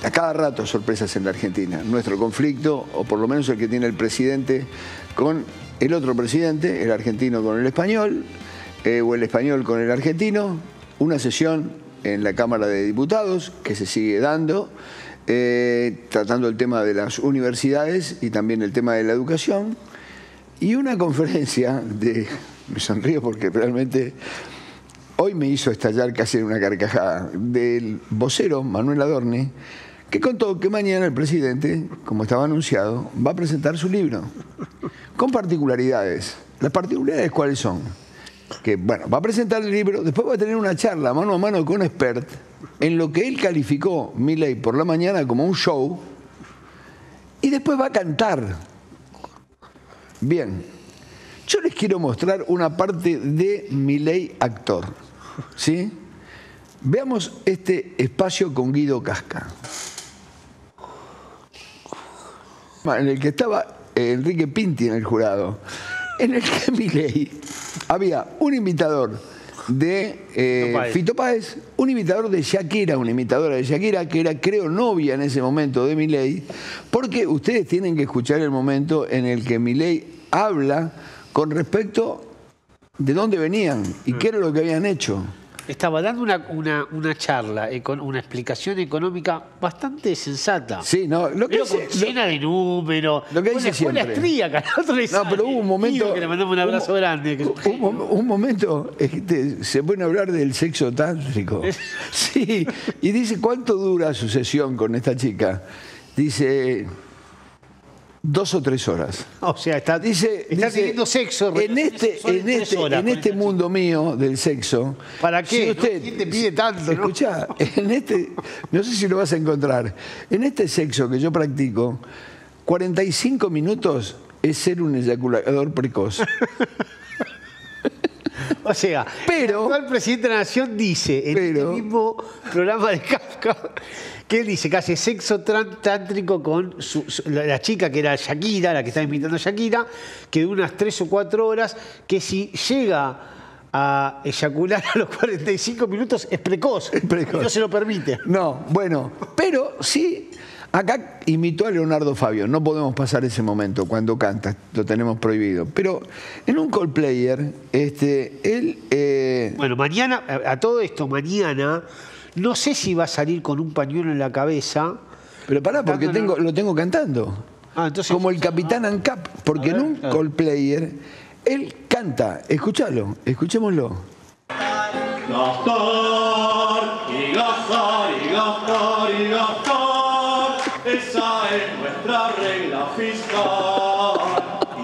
a cada rato sorpresas en la Argentina. Nuestro conflicto, o por lo menos el que tiene el presidente con el otro presidente, el argentino con el español, o el español con el argentino, una sesión en la Cámara de Diputados que se sigue dando, tratando el tema de las universidades y también el tema de la educación, y una conferencia de... Me sonrío porque realmente hoy me hizo estallar casi en una carcajada, del vocero Manuel Adorni, que contó que mañana el presidente, como estaba anunciado, va a presentar su libro, con particularidades. ¿Las particularidades cuáles son? Que, bueno, va a presentar el libro, después va a tener una charla mano a mano con un expert, en lo que él calificó, Milei, por la mañana como un show, y después va a cantar. Bien, yo les quiero mostrar una parte de Milei actor, ¿sí? Veamos este espacio con Guido Casca, en el que estaba Enrique Pinti en el jurado, en el que Milei había un imitador de Fito Páez, un imitador de Shakira, una imitadora de Shakira, que era, creo, novia en ese momento de Milei, porque ustedes tienen que escuchar el momento en el que Milei habla con respecto de dónde venían y qué era lo que habían hecho. Estaba dando una charla, una explicación económica bastante sensata. Sí, no, lo que dice, llena de números. Lo que dice siempre. La estría, no, pero hubo un momento. Que le mandamos un abrazo grande. Un momento, se pone a hablar del sexo tántrico. Sí, y dice, ¿cuánto dura su sesión con esta chica? Dice, 2 o 3 horas. O sea, está teniendo sexo. En este mundo mío del sexo. ¿Para qué? Si usted, ¿Quién te pide tanto? Escuchá, no sé si lo vas a encontrar. En este sexo que yo practico, 45 minutos es ser un eyaculador precoz. O sea, el actual presidente de la Nación dice en este mismo programa de Kafka que él dice que hace sexo tántrico con la chica que era Shakira, la que está imitando a Shakira, que de unas 3 o 4 horas, que si llega a eyacular a los 45 minutos es precoz. Es precoz. Y no se lo permite. No, bueno, pero sí, acá imitó a Leonardo Fabio, no podemos pasar ese momento cuando canta, lo tenemos prohibido. Pero en un Coldplayer, él... Bueno, mañana, a todo esto, mañana... No sé si va a salir con un pañuelo en la cabeza. Pero pará, porque lo tengo cantando. Entonces, como el Capitán ANCAP, porque en un Coldplayer él canta. Escúchalo, escuchémoslo. Gastar y gastar y gastar y gastar, esa es nuestra regla fiscal.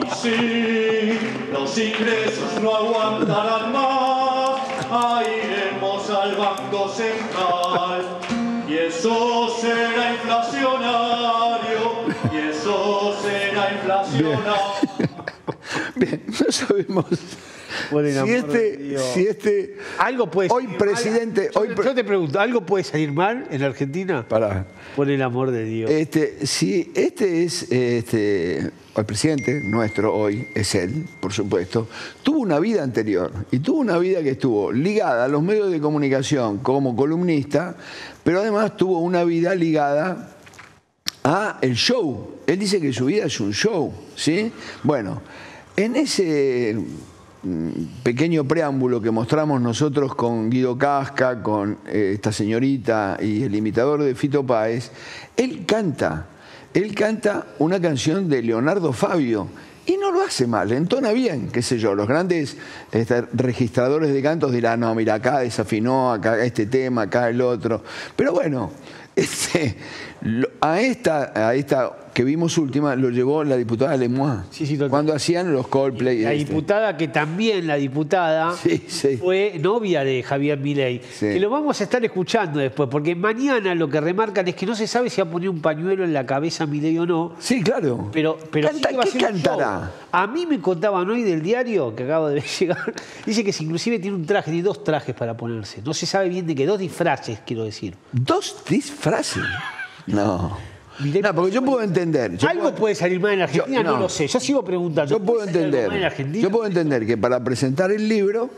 Y si los ingresos no aguantarán más, iremos al Banco Central. Y eso será inflacionario, y eso será inflacionario. Bien, no sabemos si algo puede hoy salir presidente mal. Yo te pregunto, ¿algo puede salir mal en Argentina? Pará. Por el amor de Dios. Si el presidente nuestro hoy, es él, por supuesto, tuvo una vida anterior y tuvo una vida que estuvo ligada a los medios de comunicación como columnista, pero además tuvo una vida ligada a el show. Él dice que su vida es un show, ¿sí? Bueno, en ese pequeño preámbulo que mostramos nosotros con Guido Casca, con esta señorita y el imitador de Fito Páez, él canta una canción de Leonardo Fabio y no lo hace mal, entona bien, qué sé yo. Los grandes registradores de cantos dirán, no, mira, acá desafinó, acá este tema, acá el otro. Pero bueno, a esta que vimos última lo llevó la diputada Lemois, cuando hacían los Coldplay. La diputada que también, fue novia de Javier Milei. Que lo vamos a estar escuchando después, porque mañana lo que remarcan es que no se sabe si va a poner un pañuelo en la cabeza Milei o no. Sí, claro. Pero ¿Qué cantará? A mí me contaban hoy del diario, que acabo de llegar, dice que inclusive tiene un traje, tiene 2 trajes para ponerse. No se sabe bien de qué, 2 disfraces, quiero decir. ¿2 disfraces? No. No, porque yo puedo entender. Puede salir mal en Argentina, no lo sé. Yo sigo preguntando. Yo puedo entender que para presentar el libro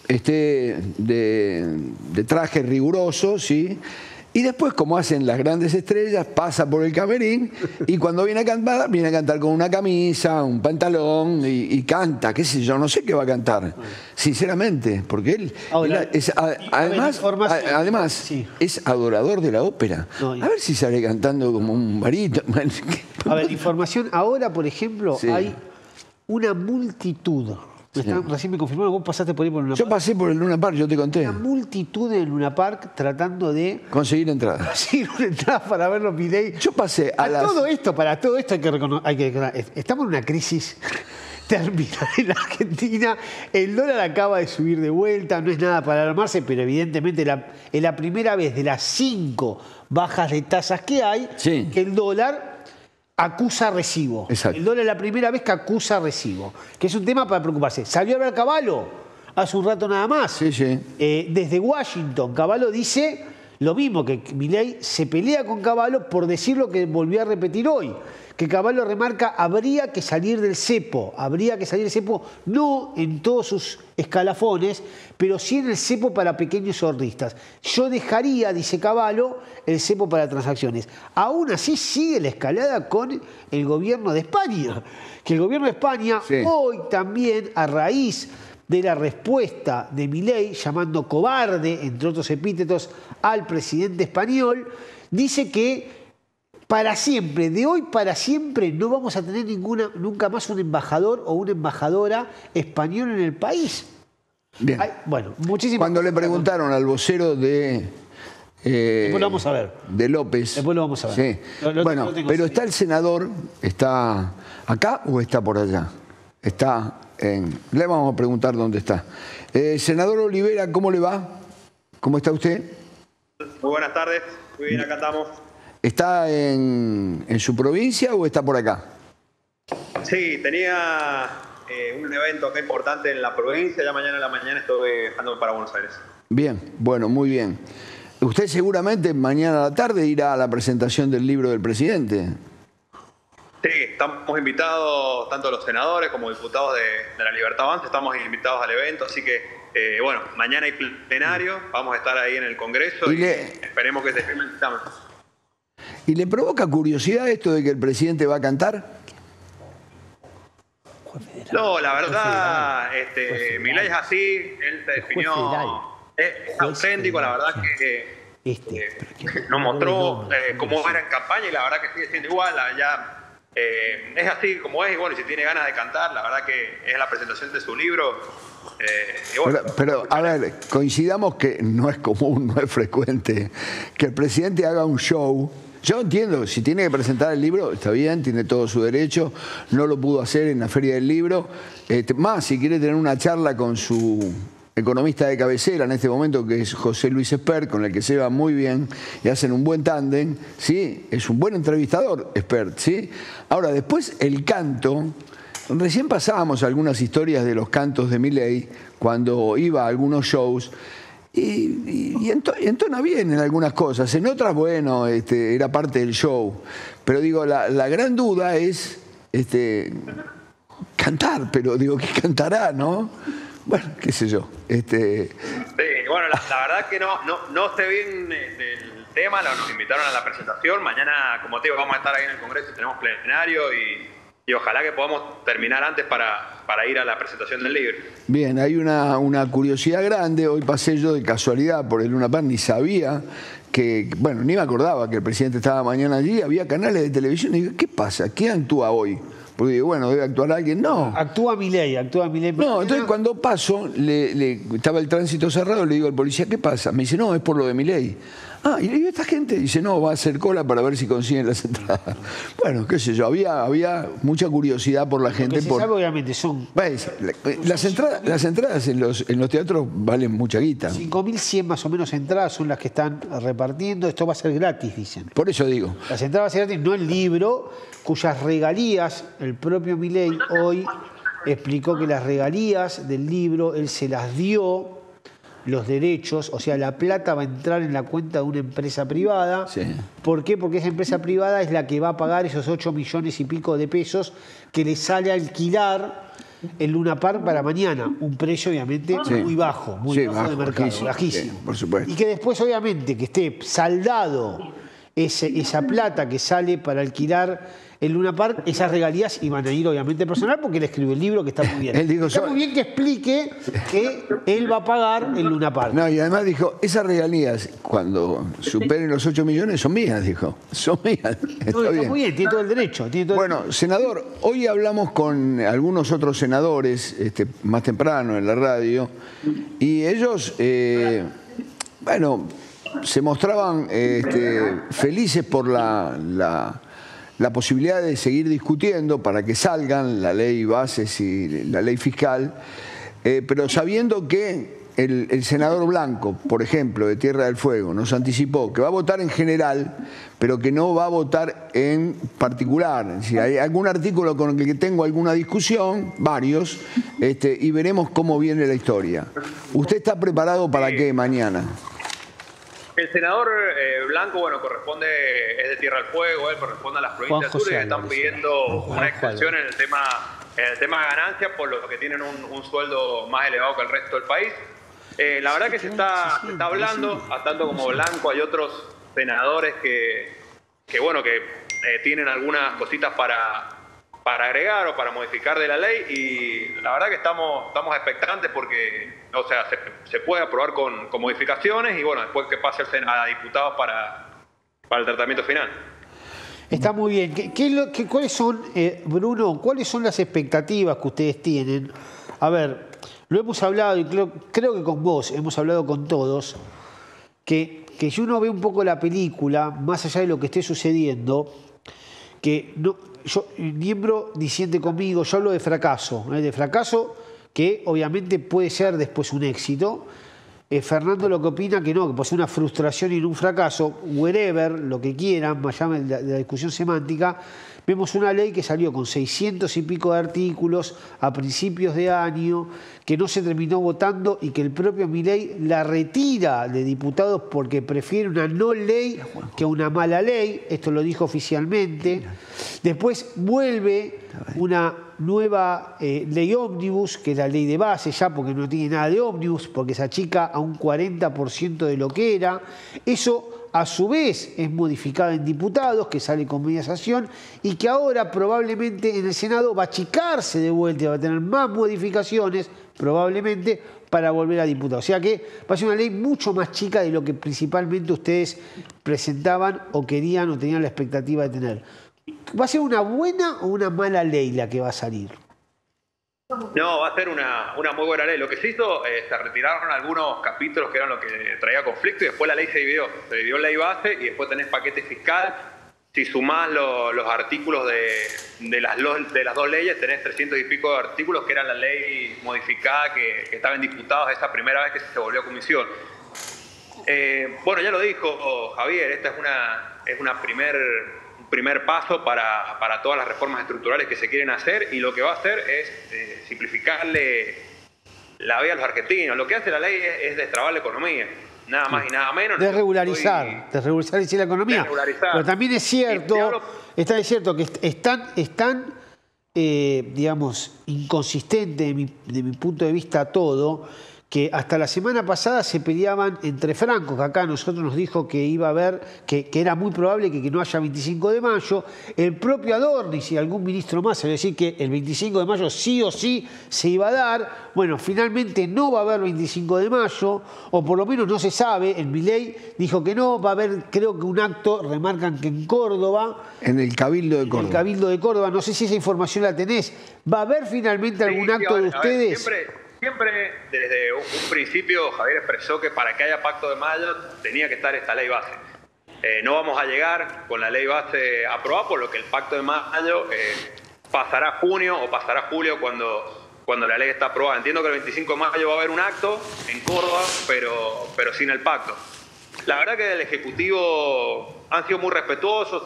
esté de traje riguroso, ¿sí? Y después, como hacen las grandes estrellas, pasa por el camerín y cuando viene a cantar con una camisa, un pantalón y canta, qué sé yo, no sé qué va a cantar, sinceramente, porque él es, además sí, es adorador de la ópera. No, a ver si sale cantando como un barítono. A ver, información. Ahora, por ejemplo, Sí. hay una multitud. Recién me confirmaron, vos pasaste por ahí por Luna Park. Yo pasé por el Luna Park, yo te conté. Una multitud en Luna Park tratando de Conseguir entradas. conseguir una entrada para verlo Milei. Yo pasé a las... Para todo esto hay que estamos en una crisis terminal en la Argentina. El dólar acaba de subir de vuelta, no es nada para alarmarse, pero evidentemente es la primera vez de las 5 bajas de tasas que hay, Sí. que el dólar acusa recibo. Exacto. El dólar es la primera vez que acusa recibo, que es un tema para preocuparse. Salió a ver Cavallo hace un rato nada más. Sí, sí. Desde Washington, Cavallo dice lo mismo, que Milei se pelea con Cavallo por decir lo que volvió a repetir hoy, que Cavallo remarca habría que salir del cepo, no en todos sus escalafones, pero sí en el cepo para pequeños ahorristas. Yo dejaría, dice Cavallo, el cepo para transacciones. Aún así sigue la escalada con el gobierno de España, que el gobierno de España Sí. hoy también, a raíz de la respuesta de Milei, llamando cobarde, entre otros epítetos, al presidente español, dice que para siempre, de hoy para siempre, no vamos a tener nunca más un embajador o una embajadora español en el país. Bien. Bueno, muchísimas Cuando le cosas. preguntaron al vocero de... Después lo vamos a ver. De López. Después lo vamos a ver. Sí. Lo tengo pero así. está el senador, ¿está acá o está por allá? Está en... Le vamos a preguntar dónde está. Senador Olivera, ¿cómo le va? ¿Cómo está usted? Muy buenas tardes, muy bien, acá estamos. ¿Está en su provincia o está por acá? Sí, tenía un evento acá importante en la provincia, ya mañana en la mañana estoy viajando para Buenos Aires. Bien, bueno, muy bien. Usted seguramente mañana a la tarde irá a la presentación del libro del presidente. Sí, estamos invitados, tanto los senadores como diputados de la Libertad Avanza, estamos invitados al evento, así que, bueno, mañana hay plenario, vamos a estar ahí en el Congreso y esperemos que se firme el dictamen. ¿Y le provoca curiosidad esto de que el presidente va a cantar? No, la verdad, Milei es así, él se definió, es auténtico, la verdad que nos mostró cómo era en campaña y la verdad que sigue siendo igual, es así como es, y bueno, y si tiene ganas de cantar, la verdad que es la presentación de su libro. Y bueno, pero, a ver, coincidamos que no es común, no es frecuente que el presidente haga un show. Yo entiendo, si tiene que presentar el libro, está bien, tiene todo su derecho, no lo pudo hacer en la Feria del Libro. Más, si quiere tener una charla con su economista de cabecera en este momento, que es José Luis Espert, con el que se va muy bien y hacen un buen tándem, ¿sí? Es un buen entrevistador, Espert, ¿sí? Ahora, después el canto, recién pasábamos algunas historias de los cantos de Milei cuando iba a algunos shows, y entona bien en algunas cosas, en otras, bueno, era parte del show. Pero digo, la gran duda es cantar, pero digo, ¿qué cantará, no? Bueno, qué sé yo. sí, bueno, la verdad que no sé bien el tema, nos invitaron a la presentación, mañana, como te digo, vamos a estar ahí en el Congreso, tenemos plenario y ojalá que podamos terminar antes para ir a la presentación del libro. Bien, hay una curiosidad grande. Hoy pasé yo de casualidad por el Luna Park, ni sabía que, bueno, ni me acordaba que el presidente estaba mañana allí, había canales de televisión, y digo, ¿qué pasa? ¿Quién actúa hoy? Porque digo, bueno, debe actuar alguien. No. Actúa Milei. No, entonces cuando paso, estaba el tránsito cerrado, le digo al policía, ¿qué pasa? Me dice, no, es por lo de Milei. Ah, y le digo, esta gente dice, no, va a hacer cola para ver si consiguen las entradas. Bueno, qué sé yo, había mucha curiosidad por la gente. Lo que se sabe, obviamente, son... Las entradas en los teatros valen mucha guita. 5.100 más o menos entradas son las que están repartiendo. Esto va a ser gratis, dicen. Por eso digo. Las entradas van a ser gratis, no el libro, cuyas regalías, el propio Milei hoy explicó que las regalías del libro, él se las dio, los derechos, o sea, la plata va a entrar en la cuenta de una empresa privada. Sí. ¿Por qué? Porque esa empresa privada es la que va a pagar esos 8 millones y pico de pesos que le sale a alquilar el Luna Park para mañana. Un precio, obviamente, muy bajo, muy bajo de mercado, bajísimo. Sí, por supuesto. Y que después, obviamente, que esté saldado esa plata que sale para alquilar el Luna Park, esas regalías iban a ir obviamente personal, porque él escribió el libro, que está muy bien. Él dijo, está muy bien que explique que él va a pagar el Luna Park. No, y además dijo, esas regalías, cuando superen los 8 millones, son mías, dijo. Son mías. Está muy bien, tiene todo el derecho. Bueno, senador, hoy hablamos con algunos otros senadores, más temprano en la radio, y ellos, bueno, se mostraban felices por la posibilidad de seguir discutiendo para que salgan la ley bases y la ley fiscal, pero sabiendo que el senador Blanco, por ejemplo, de Tierra del Fuego, nos anticipó que va a votar en general, pero que no va a votar en particular. Si hay algún artículo con el que tengo alguna discusión, varios, y veremos cómo viene la historia. ¿Usted está preparado para qué mañana? El senador Blanco, bueno, es de Tierra del Fuego, él corresponde a las provincias sur y están pidiendo una extensión en el tema de ganancias, por lo que tienen un sueldo más elevado que el resto del país. La verdad que se está hablando, a tanto como Blanco hay otros senadores que tienen algunas cositas para agregar o para modificar de la ley, y la verdad que estamos expectantes porque, o sea, se puede aprobar con modificaciones y bueno, después que pase a diputados para el tratamiento final. Está muy bien. ¿Cuáles son, Bruno, cuáles son las expectativas que ustedes tienen? A ver, lo hemos hablado y creo que con vos, hemos hablado con todos, que si uno ve un poco la película, más allá de lo que esté sucediendo, que miembro disiente conmigo, yo hablo de fracaso que obviamente puede ser después un éxito. Fernando lo que opina que no, que puede ser una frustración y un fracaso, wherever, lo que quieran, más allá de la discusión semántica. Vemos una ley que salió con 600 y pico de artículos a principios de año, que no se terminó votando y que el propio Milei la retira de diputados porque prefiere una no ley que una mala ley. Esto lo dijo oficialmente. Después vuelve una nueva ley ómnibus, que es la ley de base ya, porque no tiene nada de ómnibus, porque se achica a un 40% de lo que era. Eso a su vez es modificada en diputados, que sale con media sanción, y que ahora probablemente en el Senado va a achicarse de vuelta, va a tener más modificaciones, probablemente, para volver a diputado. O sea que va a ser una ley mucho más chica de lo que principalmente ustedes presentaban o querían o tenían la expectativa de tener. ¿Va a ser una buena o una mala ley la que va a salir? No, va a ser una muy buena ley. Lo que se hizo, se retiraron algunos capítulos que eran lo que traía conflicto y después la ley se dividió. Se dividió ley base y después tenés paquete fiscal. Si sumás los artículos de las dos leyes, tenés 300 y pico de artículos que eran la ley modificada que estaba en diputados esa primera vez que se volvió a comisión. Bueno, ya lo dijo Javier, esta es un primer paso para todas las reformas estructurales que se quieren hacer, y lo que va a hacer es simplificarle la vida a los argentinos. Lo que hace la ley es destrabar la economía, nada más y nada menos. Desregularizar la economía. Pero también es cierto, es cierto que están digamos, inconsistente de mi punto de vista todo, que hasta la semana pasada se peleaban entre francos, que acá a nosotros nos dijo que iba a haber, que era muy probable que no haya 25 de mayo. El propio Adornis y algún ministro más se decir que el 25 de mayo sí o sí se iba a dar. Bueno, finalmente no va a haber 25 de mayo, o por lo menos no se sabe. El Milei dijo que no, va a haber, creo que un acto, remarcan que en Córdoba. En el Cabildo de Córdoba. En el Cabildo de Córdoba, no sé si esa información la tenés. ¿Va a haber finalmente algún acto de ustedes? Siempre desde un principio Javier expresó que para que haya pacto de mayo tenía que estar esta ley base. No vamos a llegar con la ley base aprobada, por lo que el pacto de mayo pasará junio o pasará julio cuando la ley está aprobada. Entiendo que el 25 de mayo va a haber un acto en Córdoba, pero sin el pacto. La verdad que del Ejecutivo han sido muy respetuosos.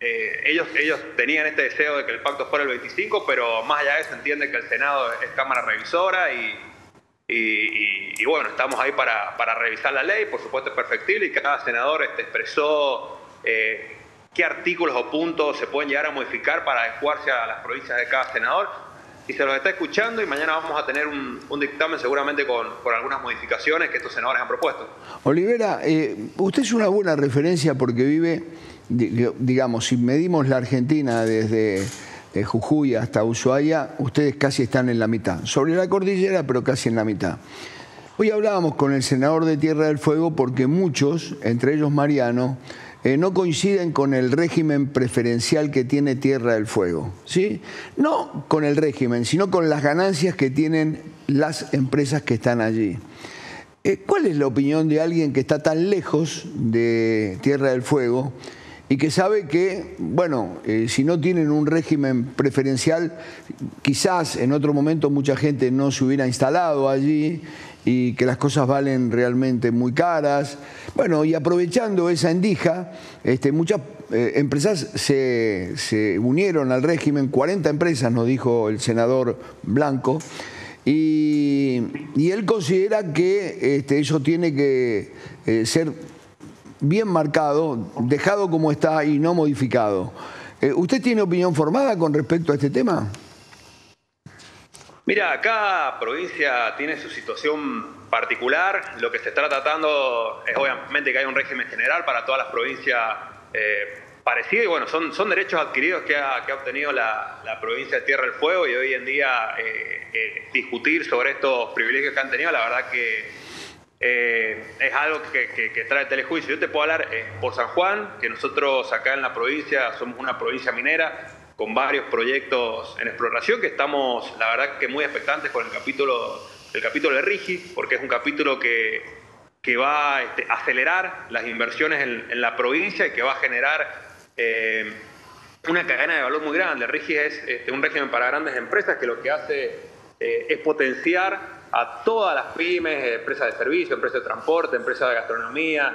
Ellos tenían este deseo de que el pacto fuera el 25, pero más allá de eso entienden que el Senado es Cámara Revisora y bueno, estamos ahí para revisar la ley. Por supuesto es perfectible y cada senador expresó qué artículos o puntos se pueden llegar a modificar para adecuarse a las provincias de cada senador. y se los está escuchando, y mañana vamos a tener un dictamen seguramente con algunas modificaciones que estos senadores han propuesto. Olivera, usted es una buena referencia porque vive, digamos, si medimos la Argentina desde Jujuy hasta Ushuaia, ustedes casi están en la mitad. Sobre la cordillera, pero casi en la mitad. Hoy hablábamos con el senador de Tierra del Fuego porque muchos, entre ellos Mariano, no coinciden con el régimen preferencial que tiene Tierra del Fuego, ¿sí? No con el régimen, sino con las ganancias que tienen las empresas que están allí. ¿Cuál es la opinión de alguien que está tan lejos de Tierra del Fuego y que sabe que, bueno, si no tienen un régimen preferencial, quizás en otro momento mucha gente no se hubiera instalado allí y que las cosas valen realmente muy caras? Bueno, y aprovechando esa endija, muchas empresas se unieron al régimen, 40 empresas, nos dijo el senador Blanco, y él considera que eso tiene que ser bien marcado, dejado como está y no modificado. ¿Usted tiene opinión formada con respecto a este tema? Mira, cada provincia tiene su situación particular. Lo que se está tratando es obviamente que hay un régimen general para todas las provincias parecido, y bueno, son derechos adquiridos que ha obtenido la provincia de Tierra del Fuego, y hoy en día discutir sobre estos privilegios que han tenido, la verdad que es algo que trae telejuicio. Yo te puedo hablar por San Juan, que nosotros acá en la provincia somos una provincia minera con varios proyectos en exploración, que estamos, la verdad, que muy expectantes con el capítulo de RIGI, porque es un capítulo que va a acelerar las inversiones en la provincia y que va a generar una cadena de valor muy grande. El RIGI es un régimen para grandes empresas que lo que hace es potenciar a todas las pymes, empresas de servicio, empresas de transporte, empresas de gastronomía,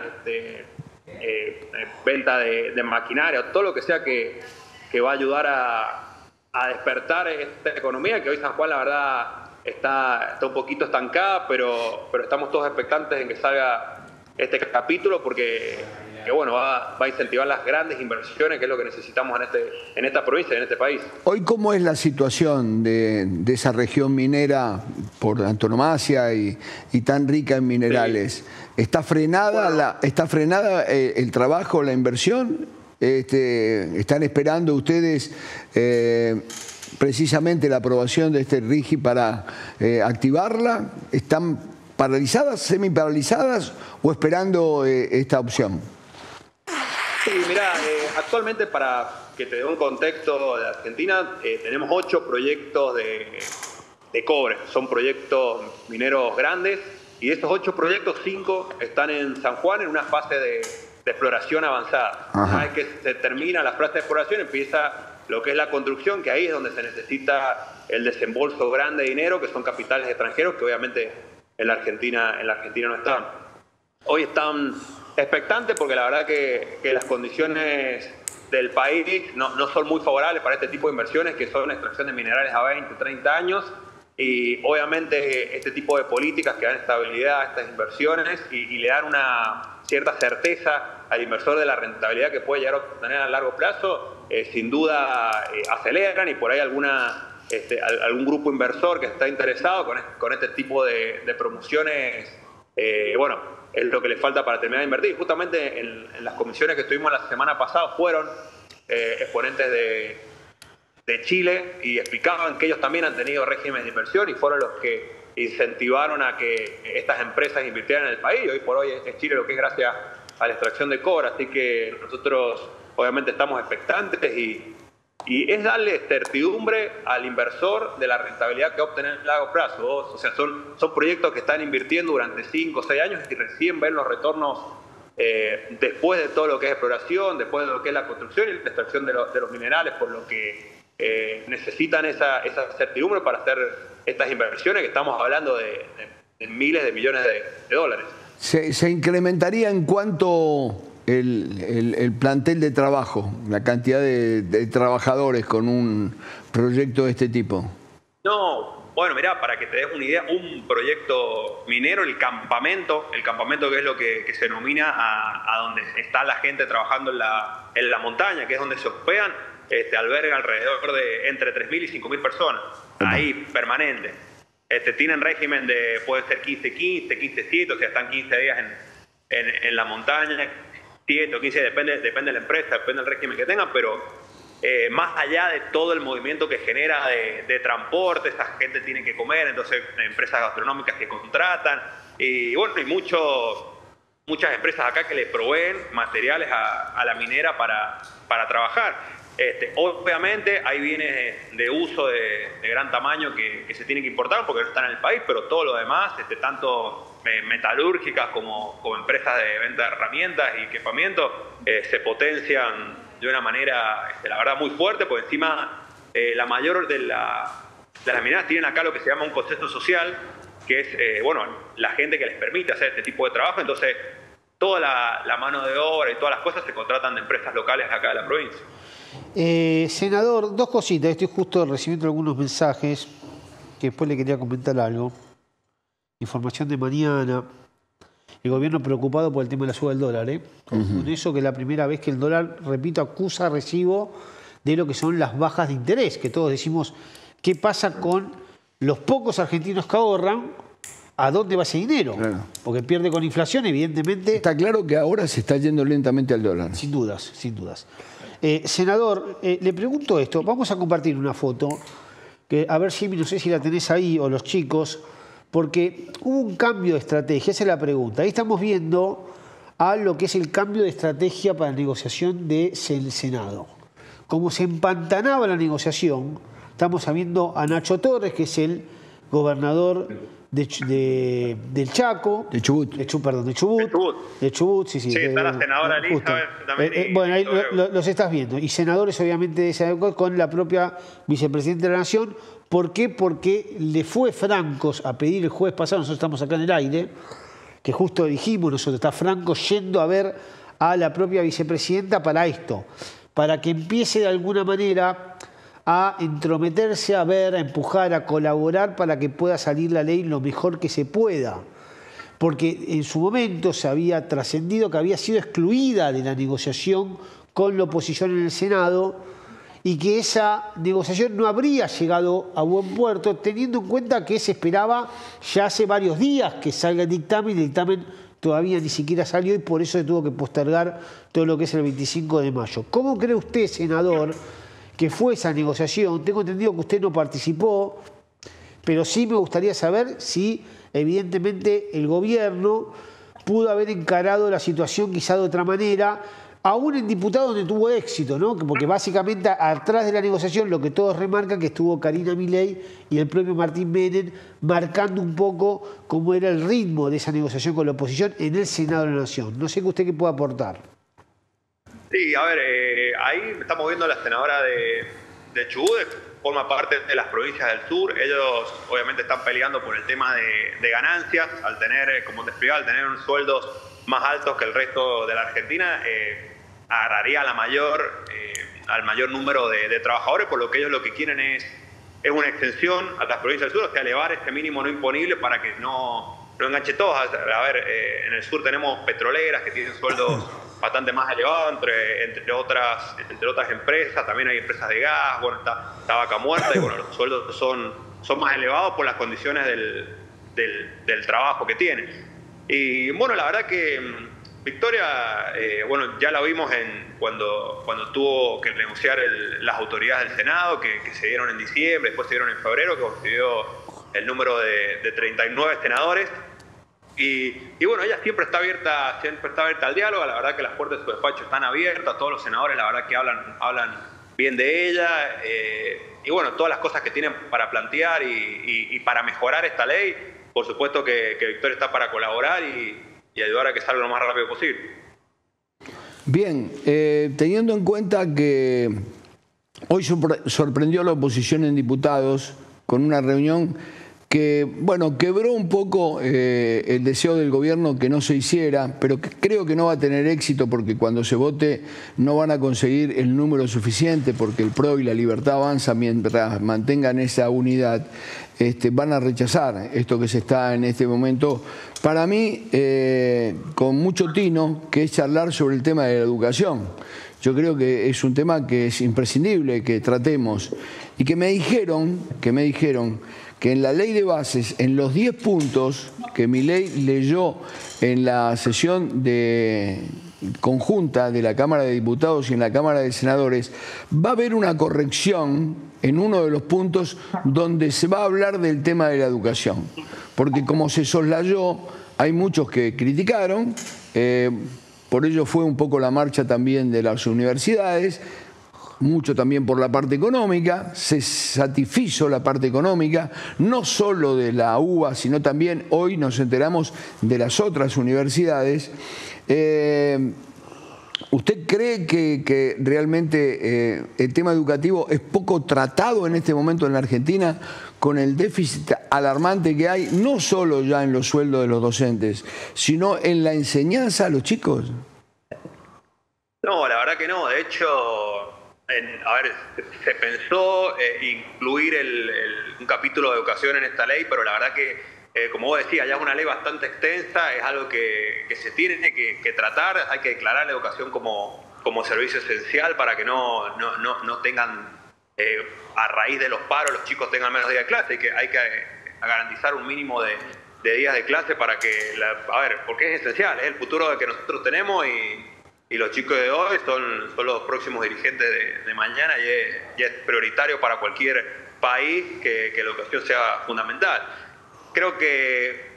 venta de maquinaria, todo lo que sea que va a ayudar a despertar esta economía, que hoy San Juan, la verdad, está un poquito estancada, pero estamos todos expectantes en que salga este capítulo, porque bueno, va a incentivar las grandes inversiones, que es lo que necesitamos en esta provincia, en este país. Hoy, ¿cómo es la situación de esa región minera por antonomasia y tan rica en minerales? Sí. ¿Está frenada, ¿está frenada el trabajo, la inversión? ¿Están esperando ustedes precisamente la aprobación de este RIGI para activarla? ¿Están paralizadas, semiparalizadas o esperando esta opción? Sí, mirá, actualmente, para que te dé un contexto de Argentina, tenemos 8 proyectos de cobre. Son proyectos mineros grandes, y de estos 8 proyectos, 5 están en San Juan en una fase de exploración avanzada. Ajá. Una vez que se termina la fase de exploración, empieza lo que es la construcción, que ahí es donde se necesita el desembolso grande de dinero, que son capitales extranjeros, que obviamente en la Argentina no están. Hoy están expectantes porque la verdad que las condiciones del país no son muy favorables para este tipo de inversiones, que son extracción de minerales a 20, 30 años, y obviamente este tipo de políticas que dan estabilidad a estas inversiones y le dan una cierta certeza al inversor de la rentabilidad que puede llegar a obtener a largo plazo, sin duda aceleran, y por ahí algún grupo inversor que está interesado con este tipo de promociones, bueno, es lo que le falta para terminar de invertir. Justamente en las comisiones que estuvimos la semana pasada fueron exponentes de Chile, y explicaban que ellos también han tenido regímenes de inversión y fueron los que incentivaron a que estas empresas invirtieran en el país. Hoy por hoy es Chile lo que es gracias a la extracción de cobre, así que nosotros obviamente estamos expectantes, y es darle certidumbre al inversor de la rentabilidad que va a obtener en largo plazo. O sea, son proyectos que están invirtiendo durante 5 o 6 años y recién ven los retornos después de todo lo que es exploración, después de lo que es la construcción y la extracción de los minerales, por lo que necesitan esa certidumbre para hacer estas inversiones, que estamos hablando de miles de millones de dólares. ¿Se incrementaría en cuánto el plantel de trabajo, la cantidad de trabajadores con un proyecto de este tipo? No, bueno, mirá, para que te des una idea, un proyecto minero, el campamento que es lo que se denomina a donde está la gente trabajando en la montaña, que es donde se hospedan, alberga alrededor de entre 3.000 y 5.000 personas. ahí permanente. Tienen régimen de, puede ser 15-15, 15-7, o sea, están 15 días en la montaña, 7 o 15, depende de la empresa, depende del régimen que tengan, pero más allá de todo el movimiento que genera de transporte, esta gente tiene que comer, entonces empresas gastronómicas que contratan, y bueno, hay muchas empresas acá que le proveen materiales a la minera para trabajar. Obviamente hay bienes de uso de gran tamaño que se tienen que importar porque no están en el país, pero todo lo demás, tanto metalúrgicas como empresas de venta de herramientas y equipamiento, se potencian de una manera, la verdad, muy fuerte, porque encima la mayor de las mineras tienen acá lo que se llama un concepto social, que es, la gente que les permite hacer este tipo de trabajo. Entonces, toda la mano de obra y todas las cosas se contratan de empresas locales acá de la provincia. Senador, dos cositas. Estoy justo recibiendo algunos mensajes que después le quería comentar algo. Información de mañana. El gobierno preocupado por el tema de la suba del dólar. Con eso, que es la primera vez que el dólar, repito, acusa recibo de lo que son las bajas de interés. Que todos decimos, ¿qué pasa con los pocos argentinos que ahorran? ¿A dónde va ese dinero? Claro. Porque pierde con inflación, evidentemente. Está claro que ahora se está yendo lentamente al dólar. Sin dudas, sin dudas. Senador, le pregunto esto. Vamos a compartir una foto, que a ver, Jimmy, no sé si la tenés ahí o los chicos, porque hubo un cambio de estrategia, esa es la pregunta. Ahí estamos viendo a lo que es el cambio de estrategia para la negociación del Senado. Como se empantanaba la negociación, estamos viendo a Nacho Torres, que es el gobernador del Chaco. De Chubut. De Chubut, sí. Sí, está la senadora Elizabeth también. Bueno, ahí los estás viendo. Y senadores, obviamente, de esa época, con la propia vicepresidenta de la Nación. ¿Por qué? Porque le fue Francos a pedir el jueves pasado, nosotros estamos acá en el aire, que justo dijimos nosotros, está Franco yendo a ver a la propia vicepresidenta para esto, para que empiece de alguna manera a entrometerse, a ver, a empujar, a colaborar para que pueda salir la ley lo mejor que se pueda. Porque en su momento se había trascendido que había sido excluida de la negociación con la oposición en el Senado y que esa negociación no habría llegado a buen puerto, teniendo en cuenta que se esperaba ya hace varios días que salga el dictamen todavía ni siquiera salió y por eso se tuvo que postergar todo lo que es el 25 de mayo. ¿Cómo cree usted, senador, que fue esa negociación? Tengo entendido que usted no participó, pero sí me gustaría saber si evidentemente el gobierno pudo haber encarado la situación quizá de otra manera, aún en diputados donde tuvo éxito, ¿no? Porque básicamente atrás de la negociación lo que todos remarcan que estuvo Karina Milei y el propio Martín Menem marcando un poco cómo era el ritmo de esa negociación con la oposición en el Senado de la Nación. No sé qué usted qué puede aportar. Sí, a ver, ahí estamos viendo a la senadora de Chubut, forma parte de las provincias del sur. Ellos obviamente están peleando por el tema de ganancias, al tener, como te explicaba, al tener unos sueldos más altos que el resto de la Argentina, agarraría al mayor número de trabajadores, por lo que ellos lo que quieren es una extensión a las provincias del sur, o sea, elevar este mínimo no imponible para que no enganche todos. A ver, en el sur tenemos petroleras que tienen sueldos bastante más elevados, entre otras empresas. También hay empresas de gas, bueno, está Vaca Muerta, y bueno, los sueldos son más elevados por las condiciones del trabajo que tienen. Y bueno, la verdad que Victoria, bueno, ya la vimos cuando tuvo que negociar las autoridades del Senado, que se dieron en diciembre, después se dieron en febrero, que consiguió el número de 39 senadores. Y bueno, ella siempre está abierta al diálogo. La verdad que las puertas de su despacho están abiertas, todos los senadores la verdad que hablan bien de ella, y bueno, todas las cosas que tienen para plantear y para mejorar esta ley, por supuesto que Victoria está para colaborar y ayudar a que salga lo más rápido posible. Bien, teniendo en cuenta que hoy sorprendió a la oposición en diputados con una reunión que, bueno, quebró un poco el deseo del gobierno que no se hiciera, pero que creo que no va a tener éxito porque cuando se vote no van a conseguir el número suficiente, porque el PRO y la Libertad Avanza, mientras mantengan esa unidad, van a rechazar esto que se está en este momento, para mí, con mucho tino, que es charlar sobre el tema de la educación. Yo creo que es un tema que es imprescindible que tratemos. Y que me dijeron que en la ley de bases, en los 10 puntos que Milei leyó en la sesión conjunta de la Cámara de Diputados y en la Cámara de Senadores, va a haber una corrección en uno de los puntos donde se va a hablar del tema de la educación. Porque como se soslayó, hay muchos que criticaron, por ello fue un poco la marcha también de las universidades, mucho también por la parte económica, se satisfizo la parte económica, no solo de la UBA, sino también hoy nos enteramos de las otras universidades. ¿Usted cree que realmente el tema educativo es poco tratado en este momento en la Argentina con el déficit alarmante que hay, no solo ya en los sueldos de los docentes, sino en la enseñanza a los chicos? No, la verdad que no. De hecho, se pensó incluir un capítulo de educación en esta ley, pero la verdad que como vos decías, ya es una ley bastante extensa, es algo que se tiene que tratar, hay que declarar la educación como servicio esencial para que no tengan, a raíz de los paros, los chicos tengan menos días de clase, hay que garantizar un mínimo de días de clase para que, porque es esencial, es el futuro que nosotros tenemos y los chicos de hoy son los próximos dirigentes de mañana y es prioritario para cualquier país que la educación sea fundamental. Creo que,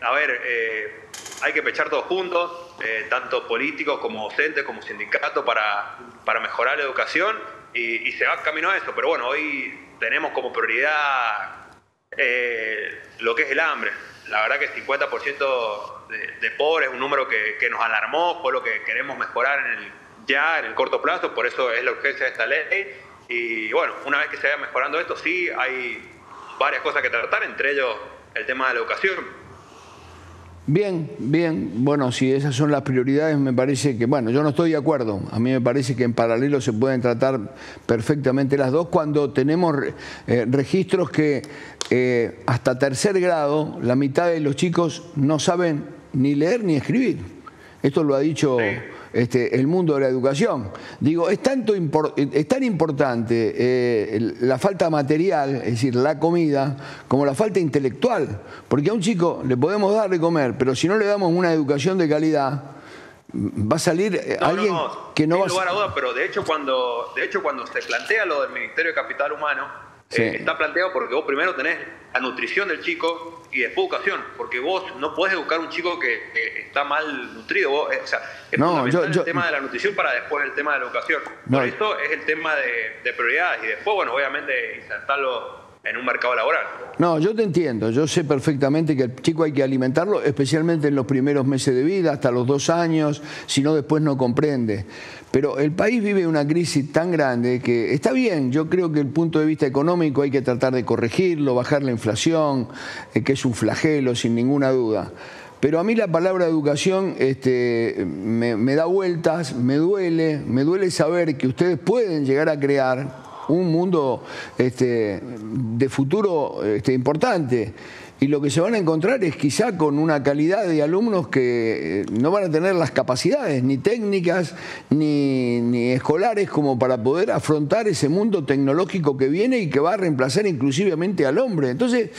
hay que pechar todos juntos, tanto políticos como docentes, como sindicatos, para mejorar la educación y se va camino a eso. Pero bueno, hoy tenemos como prioridad lo que es el hambre. La verdad que el 50% de pobres es un número que nos alarmó, fue lo que queremos mejorar en el corto plazo, por eso es la urgencia de esta ley. Y bueno, una vez que se vaya mejorando esto, sí hay varias cosas que tratar, entre ellos el tema de la educación. Bien, bien. Bueno, si esas son las prioridades, me parece que, bueno, yo no estoy de acuerdo. A mí me parece que en paralelo se pueden tratar perfectamente las dos cuando tenemos registros que hasta tercer grado la mitad de los chicos no saben ni leer ni escribir. Esto lo ha dicho el mundo de la educación. Digo, es tan importante la falta material, es decir, la comida, como la falta intelectual. Porque a un chico le podemos dar de comer, pero si no le damos una educación de calidad, va a salir alguien que no va a... Sin lugar a dudas, pero de hecho cuando se plantea lo del Ministerio de Capital Humano, está planteado porque vos primero tenés la nutrición del chico y después educación, porque vos no podés educar a un chico que está mal nutrido. Es fundamental el tema de la nutrición para después el tema de la educación. Por eso es el tema de prioridades y después, bueno, obviamente insertarlo en un mercado laboral. No, yo te entiendo, yo sé perfectamente que el chico hay que alimentarlo, especialmente en los primeros meses de vida, hasta los 2 años, si no después no comprende. Pero el país vive una crisis tan grande que está bien, yo creo que el punto de vista económico hay que tratar de corregirlo, bajar la inflación, que es un flagelo sin ninguna duda. Pero a mí la palabra educación me da vueltas, me duele saber que ustedes pueden llegar a crear un mundo de futuro importante. Y lo que se van a encontrar es quizá con una calidad de alumnos que no van a tener las capacidades, ni técnicas, ni escolares, como para poder afrontar ese mundo tecnológico que viene y que va a reemplazar inclusivamente al hombre. Entonces,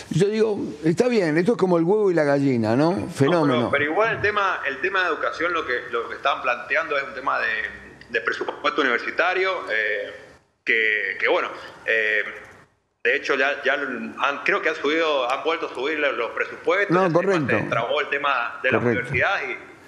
yo digo, está bien, esto es como el huevo y la gallina, ¿no? Fenómeno. No, pero igual el tema de educación, lo que estaban planteando es un tema de presupuesto universitario, que bueno... de hecho, creo que han vuelto a subir los presupuestos. No, correcto. Se trabó el tema de la universidad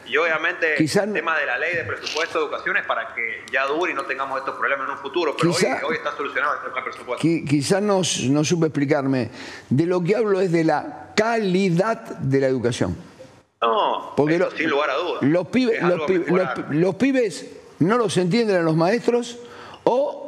y obviamente el tema de la ley de presupuesto de educación es para que ya dure y no tengamos estos problemas en un futuro. Pero hoy está solucionado el tema del presupuesto. Quizás no supe explicarme. De lo que hablo es de la calidad de la educación. No, porque sin lugar a dudas. Los pibes no los entienden a los maestros o...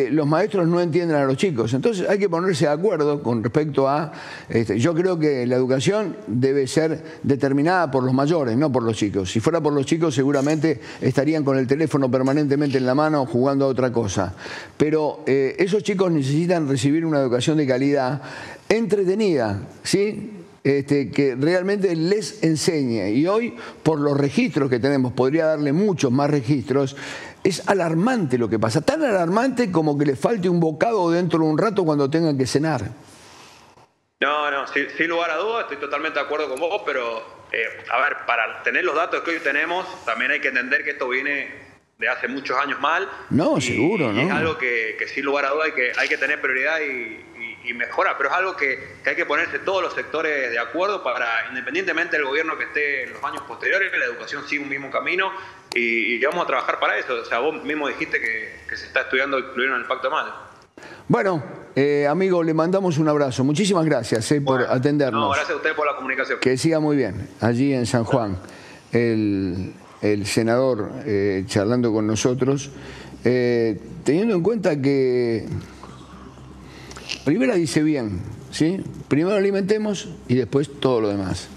los maestros no entienden a los chicos. Entonces hay que ponerse de acuerdo con respecto a... yo creo que la educación debe ser determinada por los mayores, no por los chicos. Si fuera por los chicos seguramente estarían con el teléfono permanentemente en la mano jugando a otra cosa. Pero esos chicos necesitan recibir una educación de calidad entretenida, ¿sí? Que realmente les enseñe. Y hoy, por los registros que tenemos, podría darle muchos más registros, Es alarmante lo que pasa, tan alarmante como que le falte un bocado dentro de un rato cuando tengan que cenar. No, sin lugar a dudas, estoy totalmente de acuerdo con vos, pero a ver, para tener los datos que hoy tenemos, también hay que entender que esto viene de hace muchos años mal. No, seguro, ¿no? Y es algo que sin lugar a dudas hay que tener prioridad y mejorar, pero es algo que hay que ponerse todos los sectores de acuerdo para, independientemente del gobierno que esté en los años posteriores, la educación sigue un mismo camino y vamos a trabajar para eso. O sea, vos mismo dijiste que se está estudiando incluirlo en el Pacto de Madrid. Bueno, amigo, le mandamos un abrazo. Muchísimas gracias por atendernos. No, gracias a usted por la comunicación. Que siga muy bien. Allí en San Juan, el senador charlando con nosotros, teniendo en cuenta que primero dice bien, ¿sí? Primero alimentemos y después todo lo demás.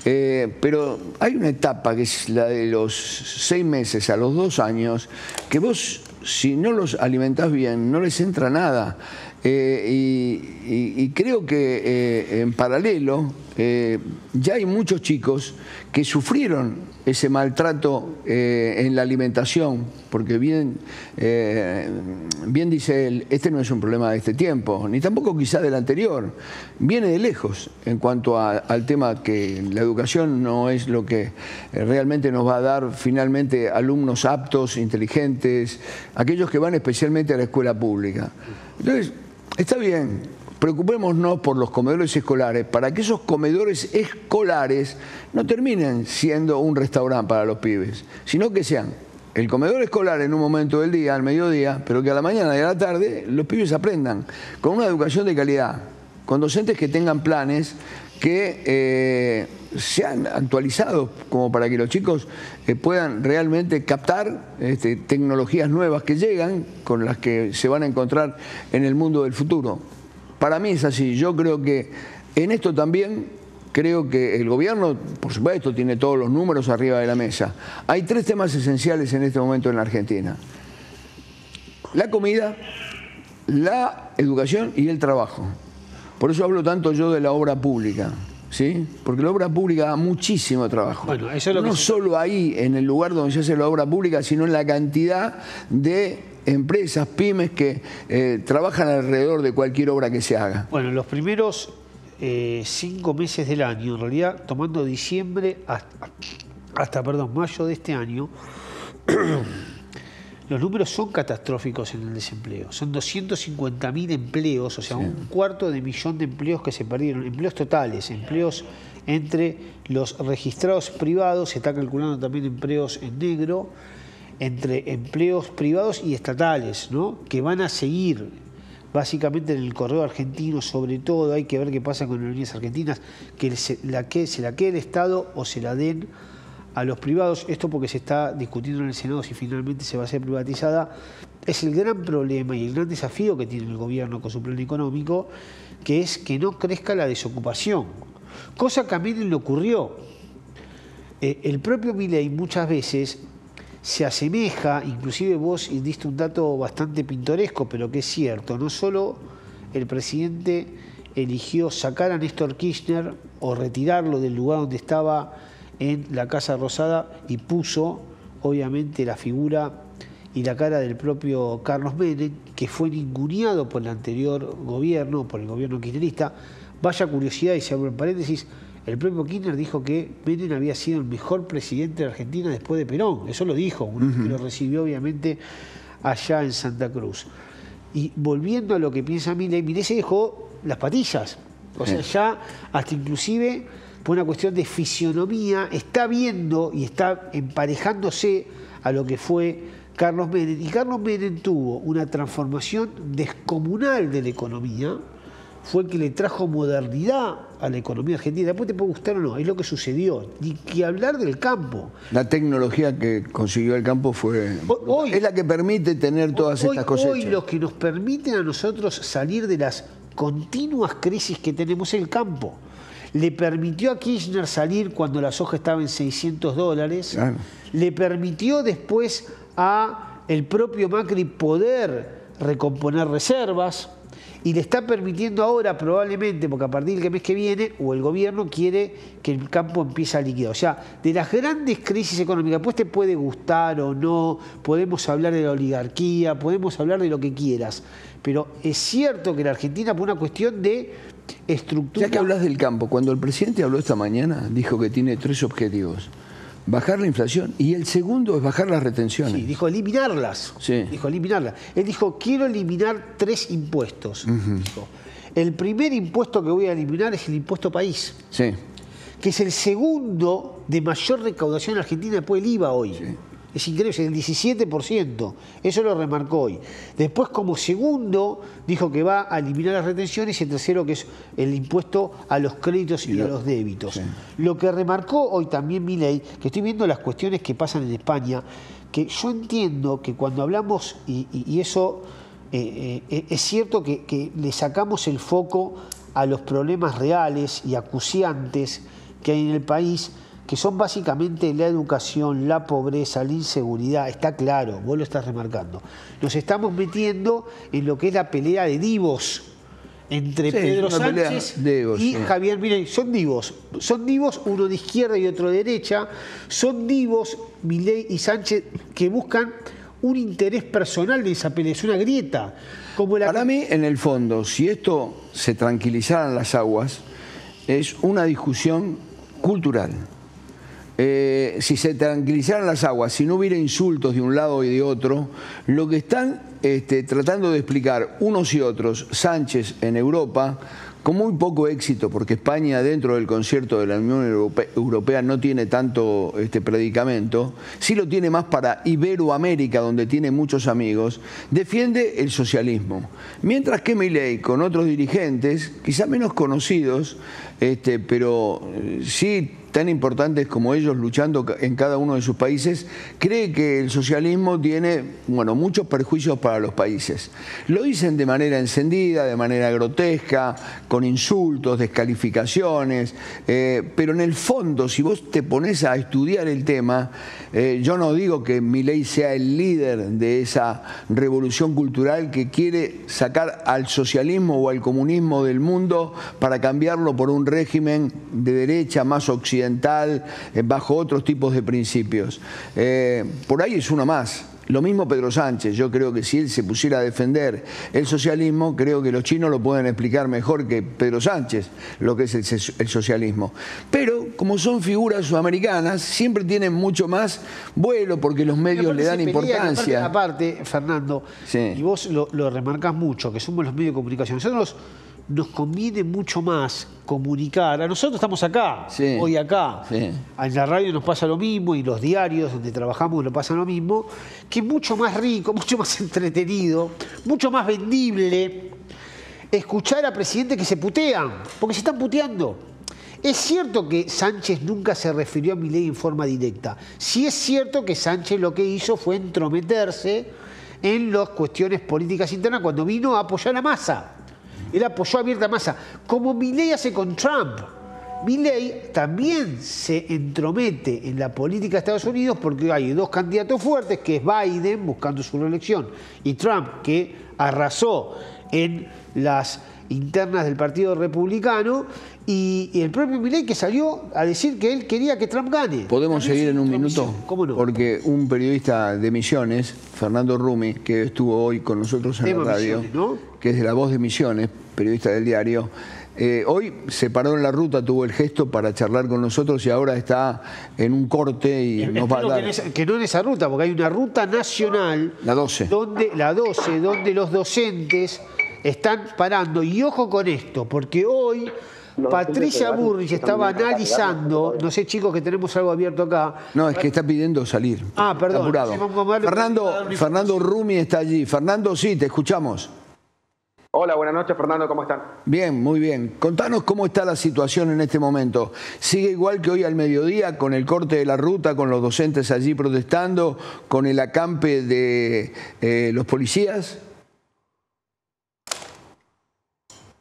Pero hay una etapa que es la de los 6 meses a los 2 años, que vos, si no los alimentás bien, no les entra nada. Y creo que en paralelo ya hay muchos chicos que sufrieron ese maltrato en la alimentación, porque bien dice él, este no es un problema de este tiempo, ni tampoco quizá del anterior, viene de lejos en cuanto al tema que la educación no es lo que realmente nos va a dar finalmente alumnos aptos, inteligentes, aquellos que van especialmente a la escuela pública. Entonces, está bien, preocupémonos por los comedores escolares, para que esos comedores escolares no terminen siendo un restaurante para los pibes, sino que sean el comedor escolar en un momento del día, al mediodía, pero que a la mañana y a la tarde los pibes aprendan con una educación de calidad, con docentes que tengan planes que sean actualizados como para que los chicos puedan realmente captar tecnologías nuevas que llegan, con las que se van a encontrar en el mundo del futuro. Para mí es así. Yo creo que en esto también, creo que el gobierno, por supuesto, tiene todos los números arriba de la mesa. Hay 3 temas esenciales en este momento en la Argentina: la comida, la educación y el trabajo. Por eso hablo tanto yo de la obra pública, ¿sí? Porque la obra pública da muchísimo trabajo. Bueno, eso es lo que no solo ahí, en el lugar donde se hace la obra pública, sino en la cantidad de empresas, pymes que trabajan alrededor de cualquier obra que se haga. Bueno, los primeros 5 meses del año, en realidad, tomando diciembre hasta mayo de este año, los números son catastróficos en el desempleo. Son 250.000 empleos, o sea, 250.000 de empleos que se perdieron. Empleos totales, empleos entre los registrados privados, se está calculando también empleos en negro, entre empleos privados y estatales, ¿no? Que van a seguir básicamente en el correo argentino. Sobre todo hay que ver qué pasa con las aerolíneas argentinas, que se la quede el Estado o se la den a los privados. Esto porque se está discutiendo en el Senado si finalmente se va a ser privatizada. Es el gran problema y el gran desafío que tiene el gobierno con su plan económico, que es que no crezca la desocupación, cosa que a Menem le ocurrió. El propio Milei muchas veces se asemeja, inclusive vos diste un dato bastante pintoresco, pero que es cierto. No solo el presidente eligió sacar a Néstor Kirchner o retirarlo del lugar donde estaba en la Casa Rosada y puso, obviamente, la figura y la cara del propio Carlos Menem, que fue ninguneado por el anterior gobierno, por el gobierno kirchnerista. Vaya curiosidad, y se abre en paréntesis, el propio Kirchner dijo que Menem había sido el mejor presidente de Argentina después de Perón. Eso lo dijo, que lo recibió obviamente allá en Santa Cruz. Y volviendo a lo que piensa Milei se dejó las patillas. O sea, ya hasta inclusive por una cuestión de fisionomía está viendo y está emparejándose a lo que fue Carlos Menem. Y Carlos Menem tuvo una transformación descomunal de la economía. Fue el que le trajo modernidad a la economía argentina. Después te puede gustar o no, es lo que sucedió. Ni que hablar del campo. La tecnología que consiguió el campo es la que permite tener todas estas cosechas. Hoy lo que nos permite a nosotros salir de las continuas crisis que tenemos es el campo. Le permitió a Kirchner salir cuando la soja estaba en $600. Claro. Le permitió después a el propio Macri poder recomponer reservas. y le está permitiendo ahora probablemente, porque a partir del mes que viene, o el gobierno quiere que el campo empiece a liquidar. O sea, de las grandes crisis económicas, pues te puede gustar o no, podemos hablar de la oligarquía, podemos hablar de lo que quieras, pero es cierto que la Argentina, por una cuestión de estructura... Ya que hablas del campo, cuando el presidente habló esta mañana, dijo que tiene 3 objetivos. Bajar la inflación y el segundo es bajar las retenciones. Sí, dijo eliminarlas. Sí. Dijo eliminarlas. Él dijo, quiero eliminar 3 impuestos. Dijo, el primer impuesto que voy a eliminar es el impuesto país. Sí. Que es el segundo de mayor recaudación en Argentina después del IVA hoy. Sí. Es increíble, es el 17%. Eso lo remarcó hoy. Después, como segundo, dijo que va a eliminar las retenciones y el tercero, que es el impuesto a los créditos y a los débitos. Sí. Lo que remarcó hoy también Milei, que estoy viendo las cuestiones que pasan en España, que yo entiendo que cuando hablamos, y eso es cierto que le sacamos el foco a los problemas reales y acuciantes que hay en el país, que son básicamente la educación, la pobreza, la inseguridad, está claro, vos lo estás remarcando. Nos estamos metiendo en lo que es la pelea de divos entre Pedro Sánchez y Javier Milei. Son divos, uno de izquierda y otro de derecha, son divos Milei y Sánchez que buscan un interés personal de esa pelea, es una grieta. Para mí, en el fondo, si esto se tranquilizaran las aguas, es una discusión cultural. Si se tranquilizaran las aguas, si no hubiera insultos de un lado y de otro, lo que están tratando de explicar unos y otros, Sánchez en Europa, con muy poco éxito, porque España dentro del concierto de la Unión Europea no tiene tanto predicamento, sí lo tiene más para Iberoamérica, donde tiene muchos amigos, defiende el socialismo. Mientras que Milei, con otros dirigentes, quizá menos conocidos, pero sí tan importantes como ellos luchando en cada uno de sus países, cree que el socialismo tiene, bueno, muchos perjuicios para los países. Lo dicen de manera encendida, de manera grotesca, con insultos, descalificaciones, pero en el fondo, si vos te pones a estudiar el tema, yo no digo que Milei sea el líder de esa revolución cultural que quiere sacar al socialismo o al comunismo del mundo para cambiarlo por un régimen de derecha más occidental, bajo otros tipos de principios. Por ahí es uno más. Lo mismo Pedro Sánchez. Yo creo que si él se pusiera a defender el socialismo, creo que los chinos lo pueden explicar mejor que Pedro Sánchez, lo que es el socialismo. Pero, como son figuras sudamericanas, siempre tienen mucho más vuelo porque los medios le dan importancia. Aparte, Fernando, sí, y vos lo remarcás mucho, que somos los medios de comunicación. Nosotros nos conviene mucho más comunicar. A nosotros estamos acá, sí, hoy acá. Sí. En la radio nos pasa lo mismo y los diarios donde trabajamos nos pasa lo mismo, que es mucho más rico, mucho más entretenido, mucho más vendible escuchar a presidentes que se putean, porque se están puteando. Es cierto que Sánchez nunca se refirió a Milei en forma directa. Sí es cierto que Sánchez lo que hizo fue entrometerse en las cuestiones políticas internas cuando vino a apoyar a Massa. Él apoyó abierta a Massa, como Milei hace con Trump. Milei también se entromete en la política de Estados Unidos porque hay 2 candidatos fuertes, que es Biden, buscando su reelección, y Trump, que arrasó en las internas del Partido Republicano, y el propio Milei, que salió a decir que él quería que Trump gane. ¿Podemos seguir en un minuto? ¿Cómo no? Porque un periodista de Misiones, Fernando Rumi, que estuvo hoy con nosotros en la radio, Misiones, ¿no?, que es de La Voz de Misiones, periodista del diario, hoy se paró en la ruta, tuvo el gesto para charlar con nosotros y ahora está en un corte y nos va a dar... Que no en esa ruta, porque hay una ruta nacional, la 12, donde los docentes están parando. Y ojo con esto, porque hoy Patricia Bullrich estaba analizando, no sé, chicos, que tenemos algo abierto acá. No, es que está pidiendo salir. Ah, perdón. Fernando Rumi está allí. Fernando, sí, te escuchamos. Hola, buenas noches, Fernando, ¿cómo están? Bien, muy bien. Contanos cómo está la situación en este momento. ¿Sigue igual que hoy al mediodía, con el corte de la ruta, con los docentes allí protestando, con el acampe de los policías?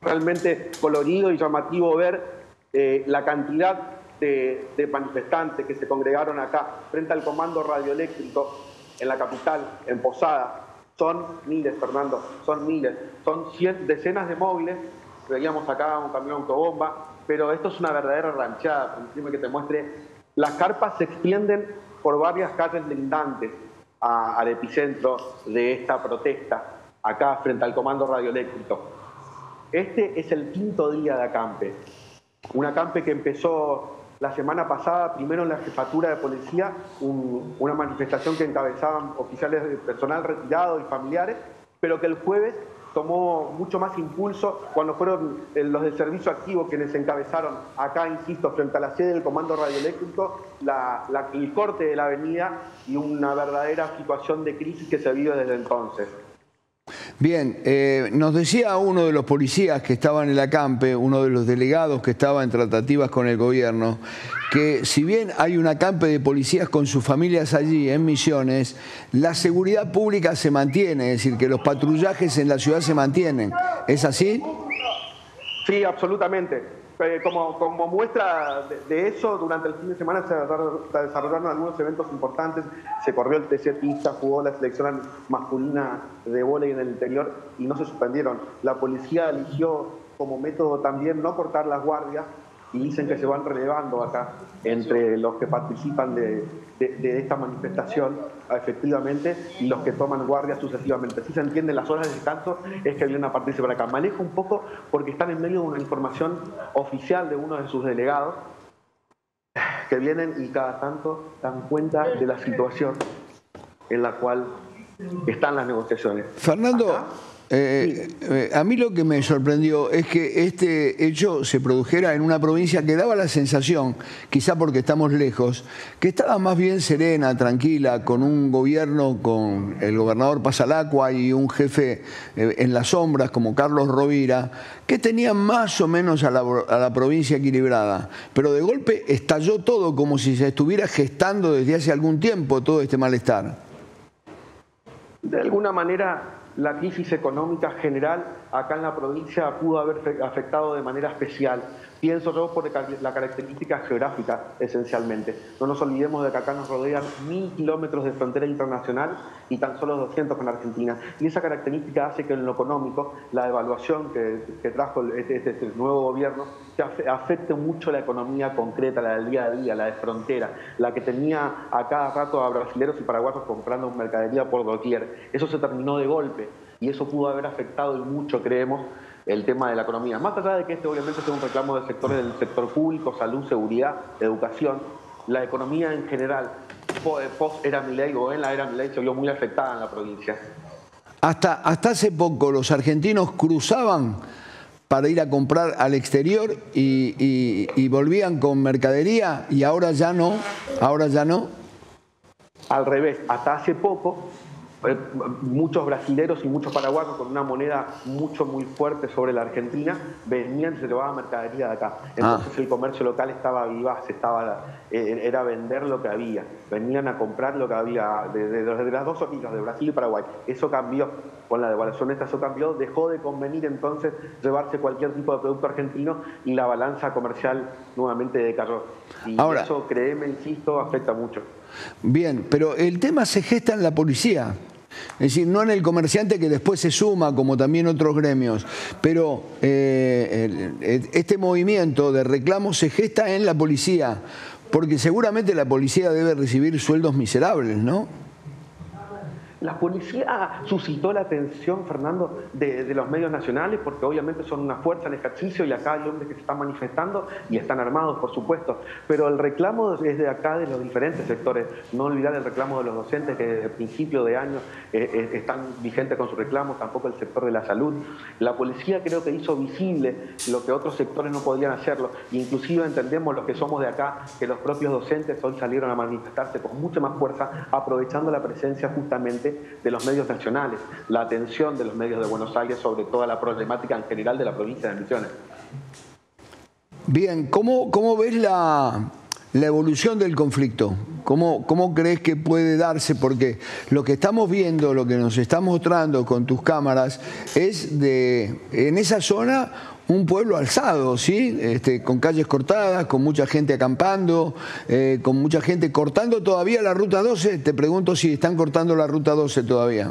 Realmente colorido y llamativo ver la cantidad de manifestantes que se congregaron acá frente al comando radioeléctrico en la capital, en Posada. Son miles, Fernando, son miles. Son decenas de móviles. Veíamos acá un camión autobomba, pero esto es una verdadera ranchada. Permíteme que te muestre. Las carpas se extienden por varias calles lindantes al epicentro de esta protesta, acá frente al comando radioeléctrico. Este es el 5º día de acampe. Un acampe que empezó la semana pasada, primero en la jefatura de policía, una manifestación que encabezaban oficiales de personal retirado y familiares, pero que el jueves tomó mucho más impulso cuando fueron los del servicio activo quienes encabezaron acá, insisto, frente a la sede del comando radioeléctrico, el corte de la avenida y una verdadera situación de crisis que se vive desde entonces. Bien, nos decía uno de los policías que estaba en el acampe, uno de los delegados que estaba en tratativas con el gobierno, que si bien hay un acampe de policías con sus familias allí en Misiones, la seguridad pública se mantiene, es decir, que los patrullajes en la ciudad se mantienen. ¿Es así? Sí, absolutamente. Como muestra de eso, durante el fin de semana se desarrollaron algunos eventos importantes. Se corrió el TC Pista, jugó la selección masculina de vóley en el interior y no se suspendieron. La policía eligió como método también no cortar las guardias y dicen que se van relevando acá entre los que participan de esta manifestación efectivamente y los que toman guardia sucesivamente. Si se entienden las horas de descanso es que vienen a participar acá. Me alejo un poco porque están en medio de una información oficial de uno de sus delegados que vienen y cada tanto dan cuenta de la situación en la cual están las negociaciones. Fernando, acá, a mí lo que me sorprendió es que este hecho se produjera en una provincia que daba la sensación, quizá porque estamos lejos, que estaba más bien serena, tranquila, con un gobierno, con el gobernador Pasalacqua y un jefe en las sombras como Carlos Rovira, que tenían más o menos a la provincia equilibrada. Pero de golpe estalló todo como si se estuviera gestando desde hace algún tiempo todo este malestar. De alguna manera, la crisis económica general acá en la provincia pudo haber afectado de manera especial. Pienso yo por la característica geográfica, esencialmente. No nos olvidemos de que acá nos rodean 1000 kilómetros de frontera internacional y tan solo 200 con Argentina. Y esa característica hace que en lo económico, la devaluación que trajo este nuevo gobierno, que afecte mucho la economía concreta, la del día a día, la de frontera, la que tenía a cada rato a brasileros y paraguayos comprando mercadería por doquier. Eso se terminó de golpe y eso pudo haber afectado y mucho, creemos, el tema de la economía. Más allá de que este obviamente sea un reclamo de sectores del sector público, salud, seguridad, educación, la economía en general, post era Milei o en la era Milei, se vio muy afectada en la provincia. Hasta hace poco los argentinos cruzaban para ir a comprar al exterior y volvían con mercadería y ahora ya no, Al revés, hasta hace poco muchos brasileros y muchos paraguayos con una moneda muy fuerte sobre la Argentina venían y se llevaban mercadería de acá. Entonces el comercio local estaba vivaz, era vender lo que había. Venían a comprar lo que había de las dos orillas, de Brasil y Paraguay. Eso cambió con la devaluación eso cambió. Dejó de convenir entonces llevarse cualquier tipo de producto argentino y la balanza comercial nuevamente decayó. Y ahora, eso, créeme, insisto, afecta mucho. Bien, pero el tema se gesta en la policía. Es decir, no en el comerciante que después se suma, como también otros gremios, pero este movimiento de reclamo se gesta en la policía, porque seguramente la policía debe recibir sueldos miserables, ¿no? La policía suscitó la atención, Fernando, de los medios nacionales, porque obviamente son una fuerza en ejercicio y acá hay hombres que se están manifestando y están armados, por supuesto. Pero el reclamo es de acá, de los diferentes sectores. No olvidar el reclamo de los docentes, que desde el principio de año están vigentes con sus reclamos, tampoco el sector de la salud. La policía creo que hizo visible lo que otros sectores no podían hacerlo. Inclusive entendemos los que somos de acá, que los propios docentes hoy salieron a manifestarse con mucha más fuerza, aprovechando la presencia justamente de los medios nacionales, la atención de los medios de Buenos Aires sobre toda la problemática en general de la provincia de Misiones. Bien, ¿cómo ves la evolución del conflicto? ¿Cómo crees que puede darse? Porque lo que estamos viendo, lo que nos está mostrando con tus cámaras, es en esa zona un pueblo alzado, ¿sí? Con calles cortadas, con mucha gente acampando, con mucha gente cortando todavía la Ruta 12. Te pregunto si están cortando la Ruta 12 todavía.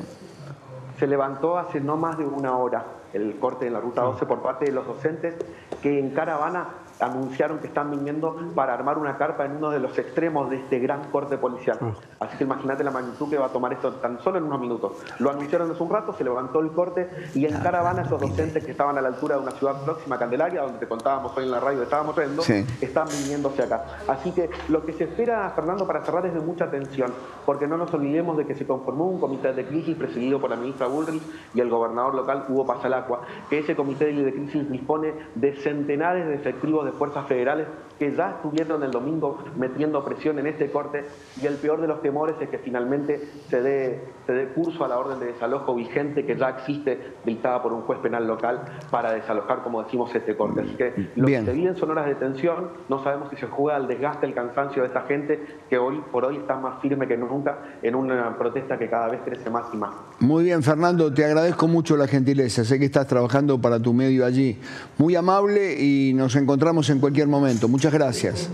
se levantó hace no más de una hora el corte en la Ruta 12 por parte de los docentes que en caravana anunciaron que están viniendo para armar una carpa en uno de los extremos de este gran corte policial. Así que imagínate la magnitud que va a tomar esto tan solo en unos minutos. Lo anunciaron hace un rato, se levantó el corte y en caravana esos docentes que estaban a la altura de una ciudad próxima, Candelaria, donde te contábamos hoy en la radio, estábamos yendo, están viniéndose acá. Así que lo que se espera, Fernando, para cerrar es de mucha atención, porque no nos olvidemos de que se conformó un comité de crisis presidido por la ministra Bullrich y el gobernador local Hugo Pasalacqua, que ese comité de crisis dispone de centenares de efectivos de fuerzas federales que ya estuvieron el domingo metiendo presión en este corte, y el peor de los temores es que finalmente se dé curso a la orden de desalojo vigente que ya existe, dictada por un juez penal local para desalojar, como decimos, este corte. Así que lo que se viven son horas de tensión, no sabemos si se juega al desgaste, el cansancio de esta gente que hoy por hoy está más firme que nunca en una protesta que cada vez crece más y más. Muy bien, Fernando, te agradezco mucho la gentileza, sé que estás trabajando para tu medio allí. Muy amable y nos encontramos en cualquier momento. Muchas gracias.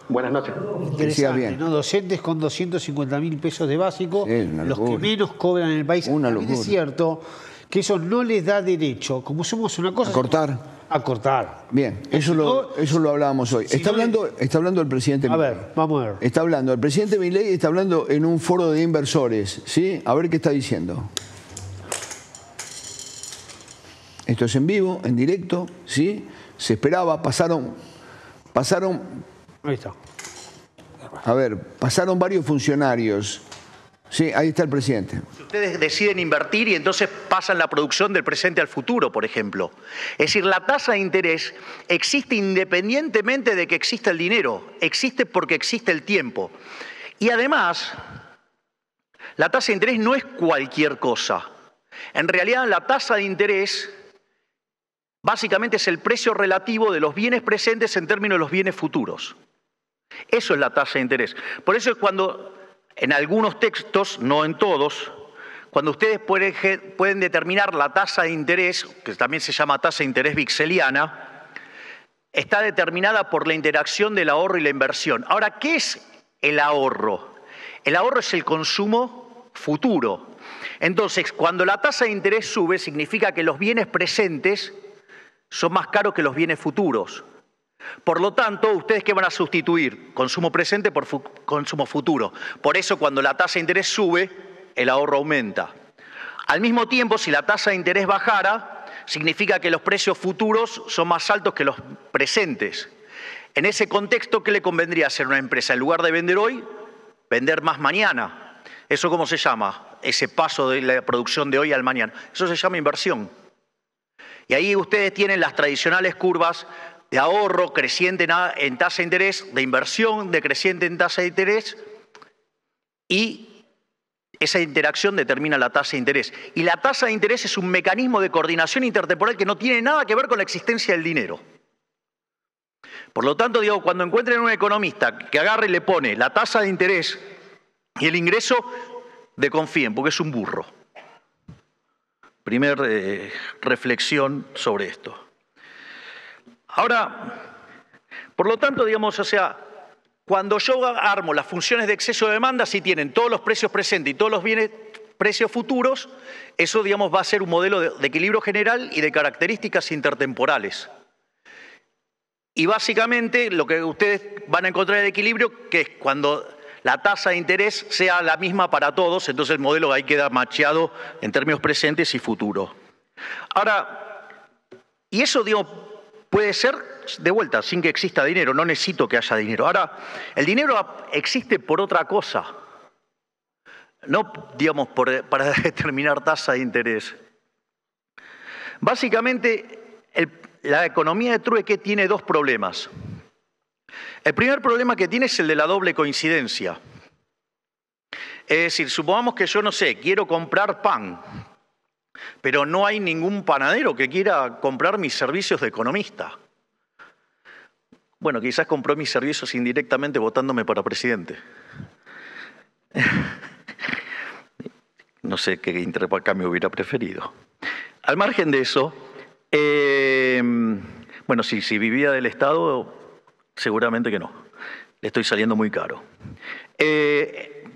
Buenas noches. Interesante, bien, ¿no? Docentes con 250.000 pesos de básico, los que menos cobran en el país. También es cierto que eso no les da derecho, como somos una cosa... A cortar. Bien, eso lo hablábamos hoy. Está hablando el presidente Milei. A ver, vamos a ver. Está hablando, el presidente Milei está hablando en un foro de inversores, ¿sí? A ver qué está diciendo. Esto es en vivo, en directo, ¿sí? Se esperaba, pasaron... Ahí está. A ver, pasaron varios funcionarios. Sí, ahí está el presidente. Ustedes deciden invertir y entonces pasan la producción del presente al futuro, por ejemplo. Es decir, la tasa de interés existe independientemente de que exista el dinero. Existe porque existe el tiempo. Y además, la tasa de interés no es cualquier cosa. En realidad, la tasa de interés básicamente es el precio relativo de los bienes presentes en términos de los bienes futuros. Eso es la tasa de interés. Por eso es cuando, en algunos textos, no en todos, cuando ustedes pueden determinar la tasa de interés, que también se llama tasa de interés vixeliana, está determinada por la interacción del ahorro y la inversión. Ahora, ¿qué es el ahorro? El ahorro es el consumo futuro. Entonces, cuando la tasa de interés sube, significa que los bienes presentes son más caros que los bienes futuros. Por lo tanto, ¿ustedes qué van a sustituir? Consumo presente por consumo futuro. Por eso, cuando la tasa de interés sube, el ahorro aumenta. Al mismo tiempo, si la tasa de interés bajara, significa que los precios futuros son más altos que los presentes. En ese contexto, ¿qué le convendría hacer a una empresa? En lugar de vender hoy, vender más mañana. ¿Eso cómo se llama? Ese paso de la producción de hoy al mañana. Eso se llama inversión. Y ahí ustedes tienen las tradicionales curvas de ahorro creciente en tasa de interés, de inversión decreciente en tasa de interés, y esa interacción determina la tasa de interés. Y la tasa de interés es un mecanismo de coordinación intertemporal que no tiene nada que ver con la existencia del dinero. Por lo tanto, digo, cuando encuentren un economista que agarre y le pone la tasa de interés y el ingreso, desconfíen, porque es un burro. Primer reflexión sobre esto. Ahora, por lo tanto, digamos, o sea, cuando yo armo las funciones de exceso de demanda, si tienen todos los precios presentes y todos los bienes precios futuros, eso, digamos, va a ser un modelo de equilibrio general y de características intertemporales. Y básicamente lo que ustedes van a encontrar en el equilibrio, que es cuando la tasa de interés sea la misma para todos, entonces el modelo ahí queda macheado en términos presentes y futuros. Ahora, y eso, digo, puede ser de vuelta, sin que exista dinero, no necesito que haya dinero. Ahora, el dinero existe por otra cosa, no, digamos, para determinar tasa de interés. Básicamente, la economía de trueque tiene dos problemas. El primer problema que tiene es el de la doble coincidencia. Es decir, supongamos que yo, no sé, quiero comprar pan, pero no hay ningún panadero que quiera comprar mis servicios de economista. Bueno, quizás compró mis servicios indirectamente votándome para presidente. No sé qué intercambio hubiera preferido. Al margen de eso, bueno, si vivía del Estado, seguramente que no. Le estoy saliendo muy caro.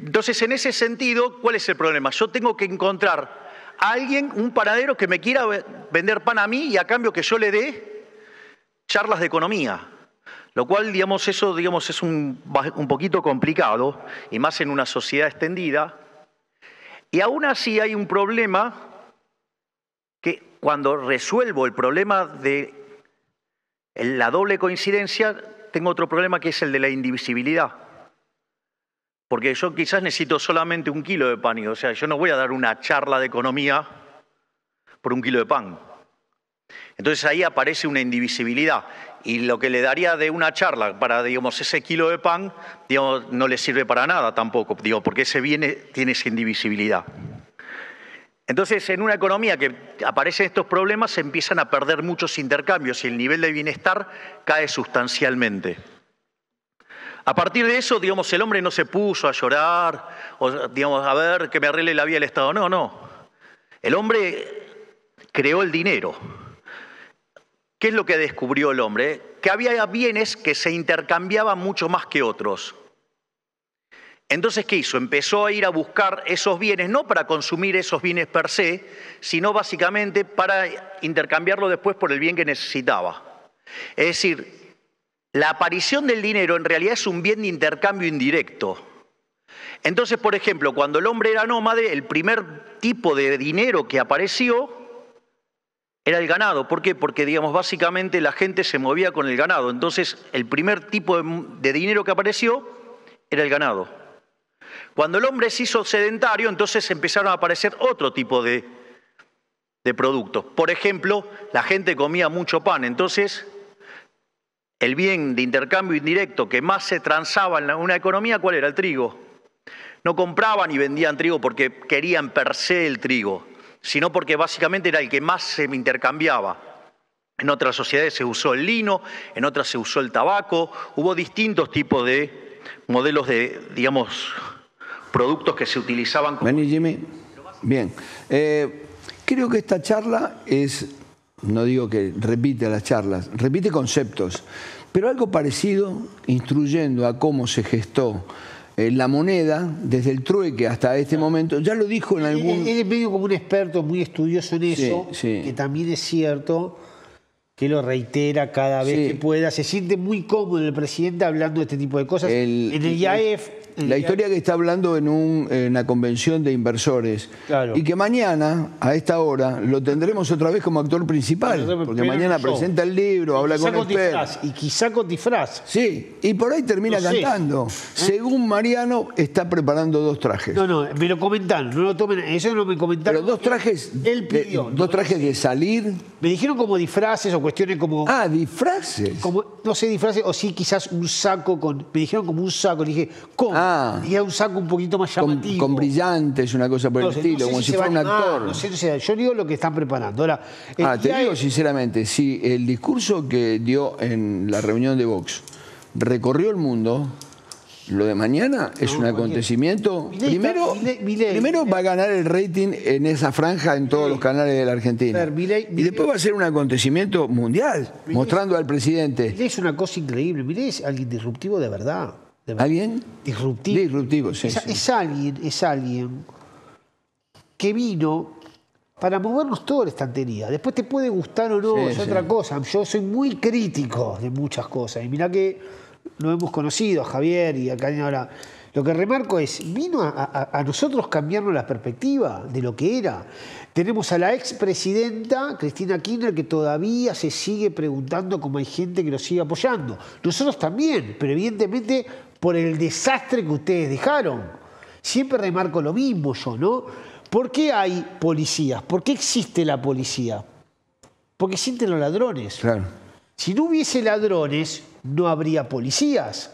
Entonces, en ese sentido, ¿cuál es el problema? Yo tengo que encontrar a alguien, un panadero que me quiera vender pan a mí y a cambio que yo le dé charlas de economía. Lo cual, digamos, eso digamos, es un poquito complicado, y más en una sociedad extendida. Y aún así hay un problema que cuando resuelvo el problema de la doble coincidencia, tengo otro problema que es el de la indivisibilidad. Porque yo quizás necesito solamente 1 kilo de pan, o sea, yo no voy a dar una charla de economía por 1 kilo de pan. Entonces ahí aparece una indivisibilidad. Y lo que le daría de una charla para, digamos, ese kilo de pan, digamos, no le sirve para nada tampoco, digo, porque ese bien tiene esa indivisibilidad. Entonces, en una economía que aparecen estos problemas, se empiezan a perder muchos intercambios y el nivel de bienestar cae sustancialmente. A partir de eso, digamos, el hombre no se puso a llorar, o, digamos, a ver que me arregle la vida el Estado. No, no. El hombre creó el dinero. ¿Qué es lo que descubrió el hombre? Que había bienes que se intercambiaban mucho más que otros. Entonces, ¿qué hizo? Empezó a ir a buscar esos bienes, no para consumir esos bienes per se, sino básicamente para intercambiarlo después por el bien que necesitaba. Es decir, la aparición del dinero en realidad es un bien de intercambio indirecto. Entonces, por ejemplo, cuando el hombre era nómade, el primer tipo de dinero que apareció era el ganado. ¿Por qué? Porque, digamos, básicamente la gente se movía con el ganado. Entonces, el primer tipo de dinero que apareció era el ganado. Cuando el hombre se hizo sedentario, entonces empezaron a aparecer otro tipo de productos. Por ejemplo, la gente comía mucho pan. Entonces, el bien de intercambio indirecto que más se transaba en una economía, ¿cuál era? El trigo. No compraban y vendían trigo porque querían per se el trigo, sino porque básicamente era el que más se intercambiaba. En otras sociedades se usó el lino, en otras se usó el tabaco. Hubo distintos tipos de modelos de, digamos, productos que se utilizaban como... Vení, Jimmy. Bien. Creo que esta charla es, no digo que repite las charlas, repite conceptos, pero algo parecido, instruyendo a cómo se gestó la moneda, desde el trueque hasta este momento, ya lo dijo en algún... Él es medio como un experto muy estudioso en eso, sí. Que también es cierto que lo reitera cada vez que pueda. Se siente muy cómodo el presidente hablando de este tipo de cosas. En el IAEF... La historia que está hablando en una convención de inversores, y que mañana, a esta hora, lo tendremos otra vez como actor principal, porque mañana presenta el libro, habla con expertos. Y quizá con disfraz. Sí, y por ahí termina cantando. Según Mariano, está preparando 2 trajes. No, me lo comentaron, no lo tomen, eso no me comentaron. Pero 2 trajes, él pidió, dos trajes de salir. Me dijeron como disfraces o cuestiones como... Ah, disfraces. Como, no sé, disfraces, o sí, quizás un saco con... Me dijeron como un saco, le dije, ¿cómo? Y era un saco un poquito más llamativo. Con brillantes, una cosa por el estilo, como si fuera un actor. No sé, yo digo lo que están preparando. Ahora, te digo sinceramente, si el discurso que dio en la reunión de Vox recorrió el mundo, lo de mañana es un acontecimiento. Primero va a ganar el rating en esa franja en todos los canales de la Argentina. Y después va a ser un acontecimiento mundial, mostrando al presidente. Milei es una cosa increíble. Milei es alguien disruptivo de verdad. ¿Alguien? Disruptivo. Disruptivo, sí. Es alguien que vino para movernos toda la estantería. Después te puede gustar o no, es otra cosa. Yo soy muy crítico de muchas cosas. Y mirá que lo hemos conocido a Javier y a Karina ahora. Lo que remarco es, vino a nosotros cambiarnos la perspectiva de lo que era. Tenemos a la expresidenta Cristina Kirchner que todavía se sigue preguntando cómo hay gente que lo sigue apoyando. Nosotros también, pero evidentemente por el desastre que ustedes dejaron. Siempre remarco lo mismo yo, ¿no? ¿Por qué hay policías? ¿Por qué existe la policía? Porque existen los ladrones. Claro. Si no hubiese ladrones, no habría policías.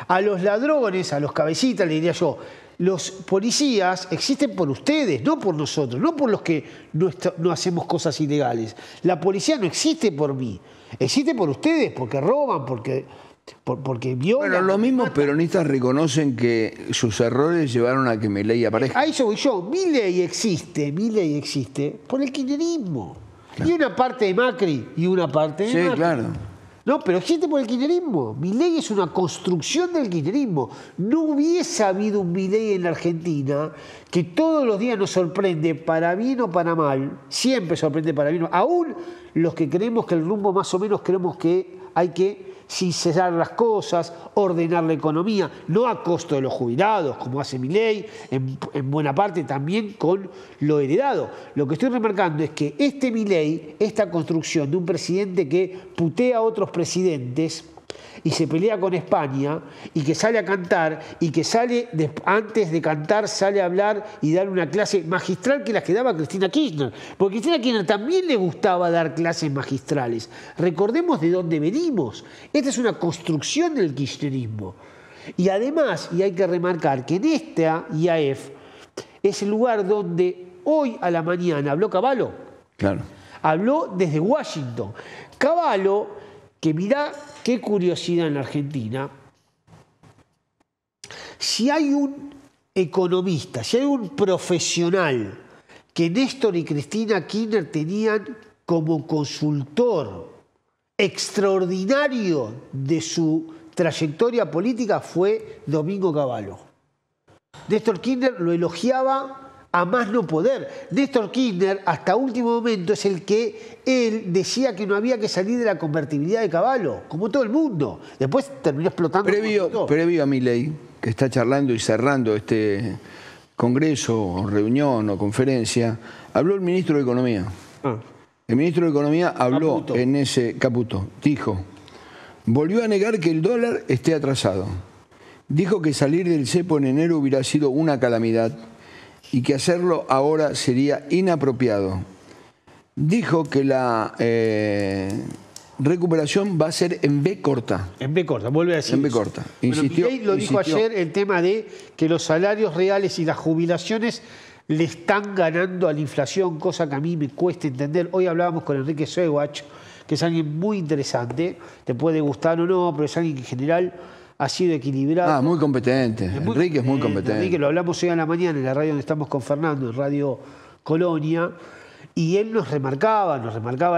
A los ladrones, a los cabecitas, le diría yo, los policías existen por ustedes, no por nosotros, no por los que no hacemos cosas ilegales. La policía no existe por mí, existe por ustedes, porque roban, porque violan. Bueno, los mismos peronistas reconocen que sus errores llevaron a que Milei aparezca. A eso voy yo. Milei existe por el kirchnerismo. Claro. Y una parte de Macri y una parte de Macri. Claro. No, pero existe por el kirchnerismo. Milei es una construcción del kirchnerismo. No hubiese habido un Milei en la Argentina que todos los días nos sorprende, para bien o para mal, siempre sorprende para bien, aún los que creemos que el rumbo más o menos creemos que hay que sincerar las cosas, ordenar la economía, no a costo de los jubilados, como hace Milei, en buena parte también con lo heredado. Lo que estoy remarcando es que este Milei, esta construcción de un presidente que putea a otros presidentes y se pelea con España y que sale a cantar y que sale antes de cantar sale a hablar y dar una clase magistral que las que daba Cristina Kirchner, porque Cristina Kirchner también le gustaba dar clases magistrales. Recordemos de dónde venimos. Esta es una construcción del kirchnerismo. Y además, y hay que remarcar que en esta IAF es el lugar donde hoy a la mañana habló Cavallo. Claro. Habló desde Washington. Cavallo, que mirá qué curiosidad en la Argentina, si hay un economista, si hay un profesional que Néstor y Cristina Kirchner tenían como consultor extraordinario de su trayectoria política, fue Domingo Cavallo. Néstor Kirchner lo elogiaba a más no poder. Néstor Kirchner, hasta último momento, es el que él decía que no había que salir de la convertibilidad de Cavallo, como todo el mundo. Después terminó explotando. Previo a Milei, que está charlando y cerrando este congreso, o reunión o conferencia, habló el ministro de Economía. El ministro de Economía habló Caputo. en ese Caputo, dijo, volvió a negar que el dólar esté atrasado. Dijo que salir del cepo en enero hubiera sido una calamidad y que hacerlo ahora sería inapropiado. Dijo que la recuperación va a ser en B corta. En B corta, vuelve a decir. En B eso. corta. Bueno, Milei lo dijo ayer, el tema de que los salarios reales y las jubilaciones le están ganando a la inflación, cosa que a mí me cuesta entender. Hoy hablábamos con Enrique Seuach, que es alguien muy interesante, te puede gustar o no, pero es alguien que en general ha sido equilibrado. Muy competente. Enrique es muy competente. Enrique, lo hablamos hoy a la mañana en la radio donde estamos con Fernando, en Radio Colonia, y él nos remarcaba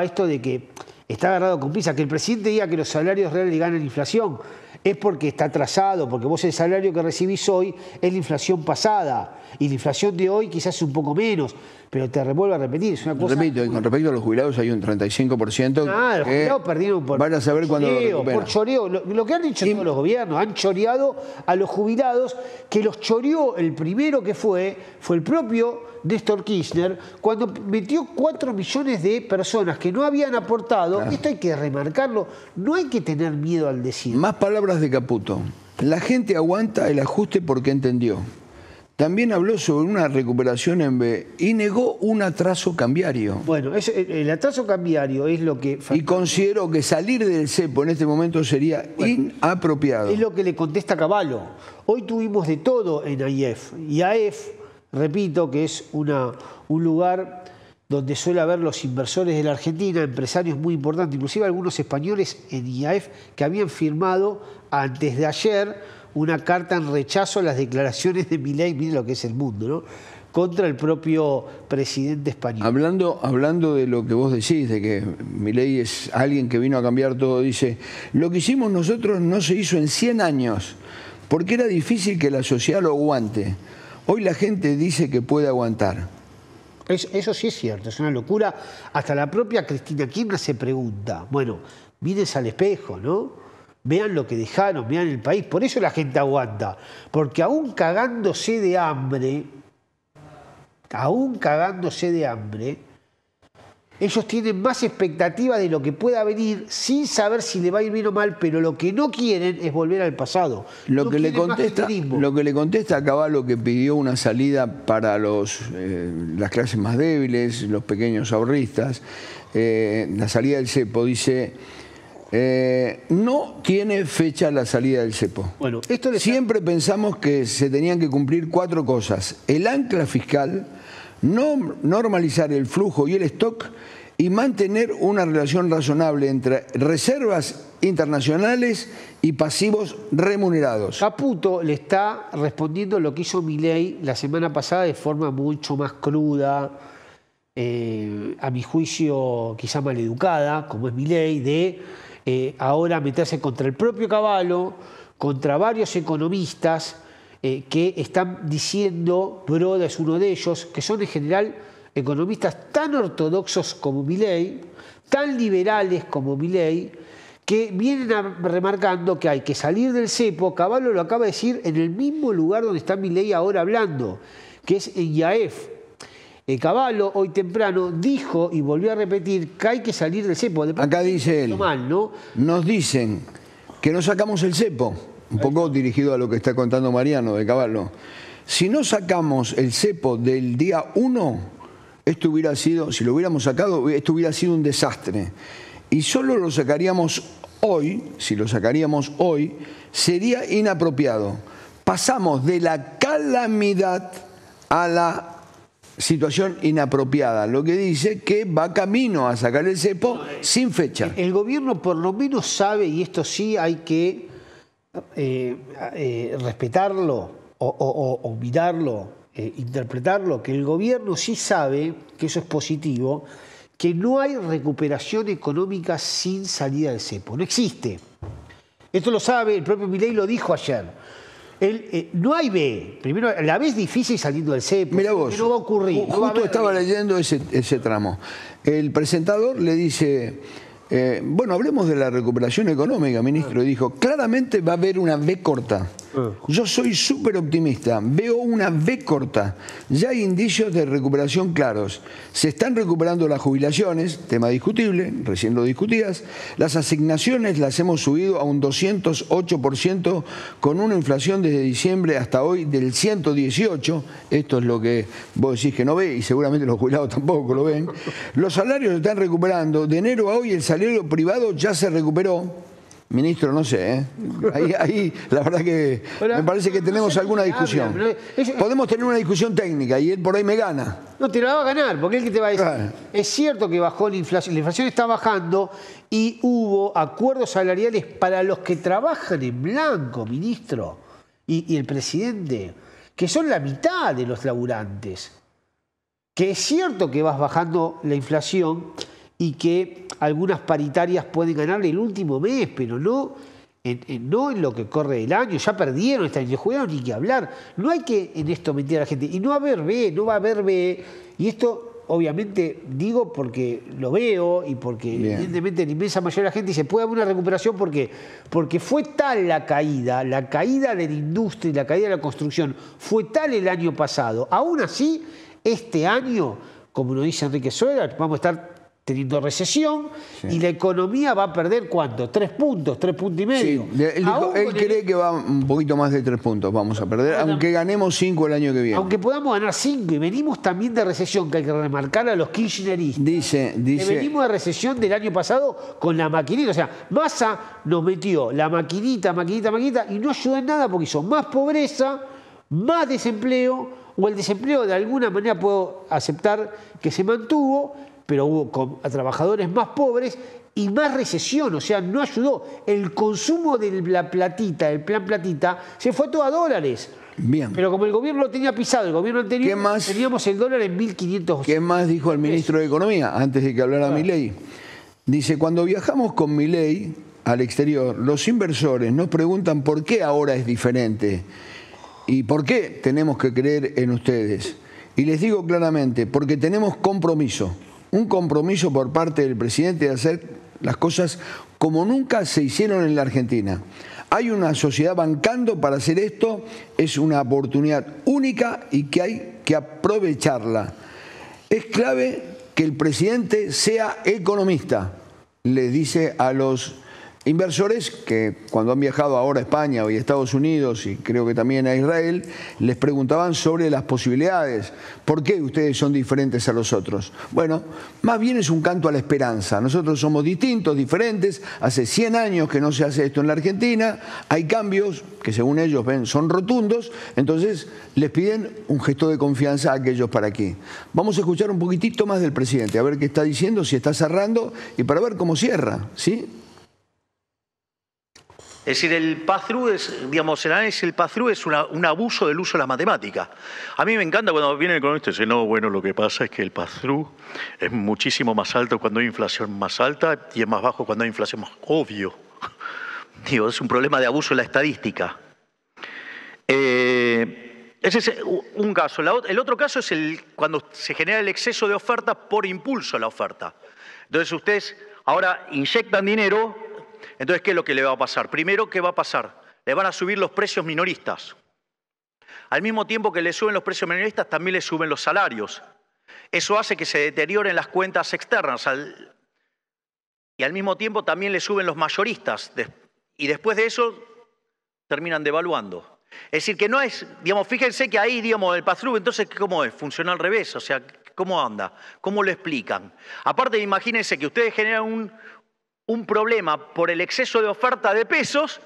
esto de que está agarrado con prisa, que el presidente diga que los salarios reales ganan inflación, es porque está atrasado, porque vos el salario que recibís hoy es la inflación pasada, y la inflación de hoy quizás es un poco menos, pero te vuelvo a repetir, es una cosa... Repito, y con respecto a los jubilados hay un 35%. Los jubilados perdieron por van a saber cuándo lo recuperan. Por choreo. Lo que han hecho todos los gobiernos, han choreado a los jubilados, que los choreó el primero que fue el propio Néstor Kirchner, cuando metió 4 millones de personas que no habían aportado. Claro. Esto hay que remarcarlo, no hay que tener miedo al decir. Más palabras de Caputo. La gente aguanta el ajuste porque entendió. También habló sobre una recuperación en B y negó un atraso cambiario. Bueno, el atraso cambiario es lo que... Y consideró que salir del cepo en este momento sería inapropiado. Es lo que le contesta Cavallo. Hoy tuvimos de todo en IAF. IAF, repito, que es un lugar donde suele haber los inversores de la Argentina, empresarios muy importantes, inclusive algunos españoles en IAF que habían firmado antes de ayer una carta en rechazo a las declaraciones de Milei, miren lo que es el mundo, ¿no?, contra el propio presidente español. Hablando de lo que vos decís, de que Milei es alguien que vino a cambiar todo, dice, lo que hicimos nosotros no se hizo en 100 años, porque era difícil que la sociedad lo aguante. Hoy la gente dice que puede aguantar. Eso sí es cierto, es una locura. Hasta la propia Cristina Kirchner se pregunta, bueno, mírense al espejo, ¿no? Vean lo que dejaron, vean el país. Por eso la gente aguanta. Porque aún cagándose de hambre, ellos tienen más expectativa de lo que pueda venir sin saber si le va a ir bien o mal, pero lo que no quieren es volver al pasado. Lo que le contesta a Cavallo, que pidió una salida para las clases más débiles, los pequeños ahorristas, la salida del cepo, dice... no tiene fecha la salida del cepo. Bueno, siempre pensamos que se tenían que cumplir 4 cosas. El ancla fiscal, normalizar el flujo y el stock y mantener una relación razonable entre reservas internacionales y pasivos remunerados. Caputo le está respondiendo lo que hizo Milei la semana pasada de forma mucho más cruda, a mi juicio quizá maleducada, como es Milei, de ahora meterse contra el propio Cavallo, contra varios economistas que están diciendo, Broda es uno de ellos, que son en general economistas tan ortodoxos como Milei, tan liberales como Milei, que vienen remarcando que hay que salir del cepo. Cavallo lo acaba de decir en el mismo lugar donde está Milei ahora hablando, que es en IAEF. Cavallo hoy temprano dijo y volvió a repetir que hay que salir del cepo. Acá dice él, mal, ¿no? Nos dicen que no sacamos el cepo, un poco dirigido a lo que está contando Mariano de Cavallo. Si no sacamos el cepo del día 1, esto hubiera sido, si lo hubiéramos sacado, esto hubiera sido un desastre. Y solo lo sacaríamos hoy, si lo sacaríamos hoy, sería inapropiado. Pasamos de la calamidad a la situación inapropiada, lo que dice que va camino a sacar el cepo sin fecha. El gobierno por lo menos sabe, y esto sí hay que respetarlo o mirarlo, interpretarlo, que el gobierno sí sabe, que eso es positivo, que no hay recuperación económica sin salida del cepo. No existe. Esto lo sabe, el propio Milei lo dijo ayer. No hay B. Primero, la B es difícil saliendo del cepo. Mira vos, no va a ocurrir. Justo estaba leyendo ese tramo. El presentador le dice, bueno, hablemos de la recuperación económica, ministro. Y dijo, claramente va a haber una B corta. Yo soy súper optimista, veo una B corta. Ya hay indicios de recuperación claros. Se están recuperando las jubilaciones, tema discutible, recién lo discutías. Las asignaciones las hemos subido a un 208% con una inflación desde diciembre hasta hoy del 118%. Esto es lo que vos decís que no ve y seguramente los jubilados tampoco lo ven. Los salarios se están recuperando. De enero a hoy el salario privado ya se recuperó. Ministro, no sé, ¿eh? Ahí la verdad que me parece que tenemos alguna discusión. Podemos tener una discusión técnica y él por ahí me gana. No, te la va a ganar, porque él que te va a decir. Claro. Es cierto que bajó la inflación está bajando y hubo acuerdos salariales para los que trabajan en blanco, ministro, y el presidente, que son la mitad de los laburantes. Que es cierto que vas bajando la inflación y que algunas paritarias pueden ganarle el último mes, pero no en lo que corre del año. Ya perdieron este año, jugaron ni que hablar. No hay que en esto mentir a la gente. Y no va a haber B. Y esto, obviamente, digo porque lo veo y porque evidentemente la inmensa mayoría de la gente dice, puede haber una recuperación porque fue tal la caída de la industria y la caída de la construcción, fue tal el año pasado. Aún así, este año, como nos dice Enrique Soera, vamos a estar teniendo recesión y la economía va a perder ¿cuánto? 3 puntos, 3 puntos y medio. Sí, él cree que va un poquito más de 3 puntos vamos a perder, aunque ganemos 5 el año que viene. Aunque podamos ganar 5 y venimos también de recesión, que hay que remarcar a los kirchneristas. Dice que venimos de recesión del año pasado con la maquinita. O sea, Massa nos metió la maquinita y no ayudó en nada porque hizo más pobreza, más desempleo, o el desempleo de alguna manera puedo aceptar que se mantuvo, pero hubo a trabajadores más pobres y más recesión, o sea, no ayudó. El consumo de la platita, el plan platita, se fue todo a dólares. Bien. Pero como el gobierno lo tenía pisado, el gobierno anterior, teníamos el dólar en 1.500. ¿Qué más dijo el ministro de Economía antes de que hablara Milei? Dice, cuando viajamos con Milei al exterior, los inversores nos preguntan por qué ahora es diferente y por qué tenemos que creer en ustedes. Y les digo claramente, porque tenemos compromiso. Un compromiso por parte del presidente de hacer las cosas como nunca se hicieron en la Argentina. Hay una sociedad bancando para hacer esto, es una oportunidad única y que hay que aprovecharla. Es clave que el presidente sea economista, le dice a los inversores que cuando han viajado ahora a España o a Estados Unidos y creo que también a Israel, les preguntaban sobre las posibilidades. ¿Por qué ustedes son diferentes a los otros? Bueno, más bien es un canto a la esperanza. Nosotros somos distintos, diferentes. Hace 100 años que no se hace esto en la Argentina. Hay cambios que según ellos ven son rotundos. Entonces les piden un gesto de confianza a aquellos para aquí. Vamos a escuchar un poquitito más del presidente, a ver qué está diciendo, si está cerrando y para ver cómo cierra, ¿sí? Es decir, el pass-through es, digamos, el análisis del pass-through es un abuso del uso de la matemática. A mí me encanta cuando viene el economista y dice, no, bueno, lo que pasa es que el pass-through es muchísimo más alto cuando hay inflación más alta y es más bajo cuando hay inflación más obvio. Digo, es un problema de abuso de la estadística. Ese es un caso. El otro caso es cuando se genera el exceso de oferta por impulso a la oferta. Entonces ustedes ahora inyectan dinero. Entonces, ¿qué es lo que le va a pasar? Primero, ¿qué va a pasar? Le van a subir los precios minoristas. Al mismo tiempo que le suben los precios minoristas, también le suben los salarios. Eso hace que se deterioren las cuentas externas. Y al mismo tiempo también le suben los mayoristas. Y después de eso, terminan devaluando. Es decir, que no es, digamos, fíjense que ahí, digamos, el pass-through, entonces, ¿cómo es? Funciona al revés, o sea, ¿cómo anda? ¿Cómo lo explican? Aparte, imagínense que ustedes generan un problema por el exceso de oferta de pesos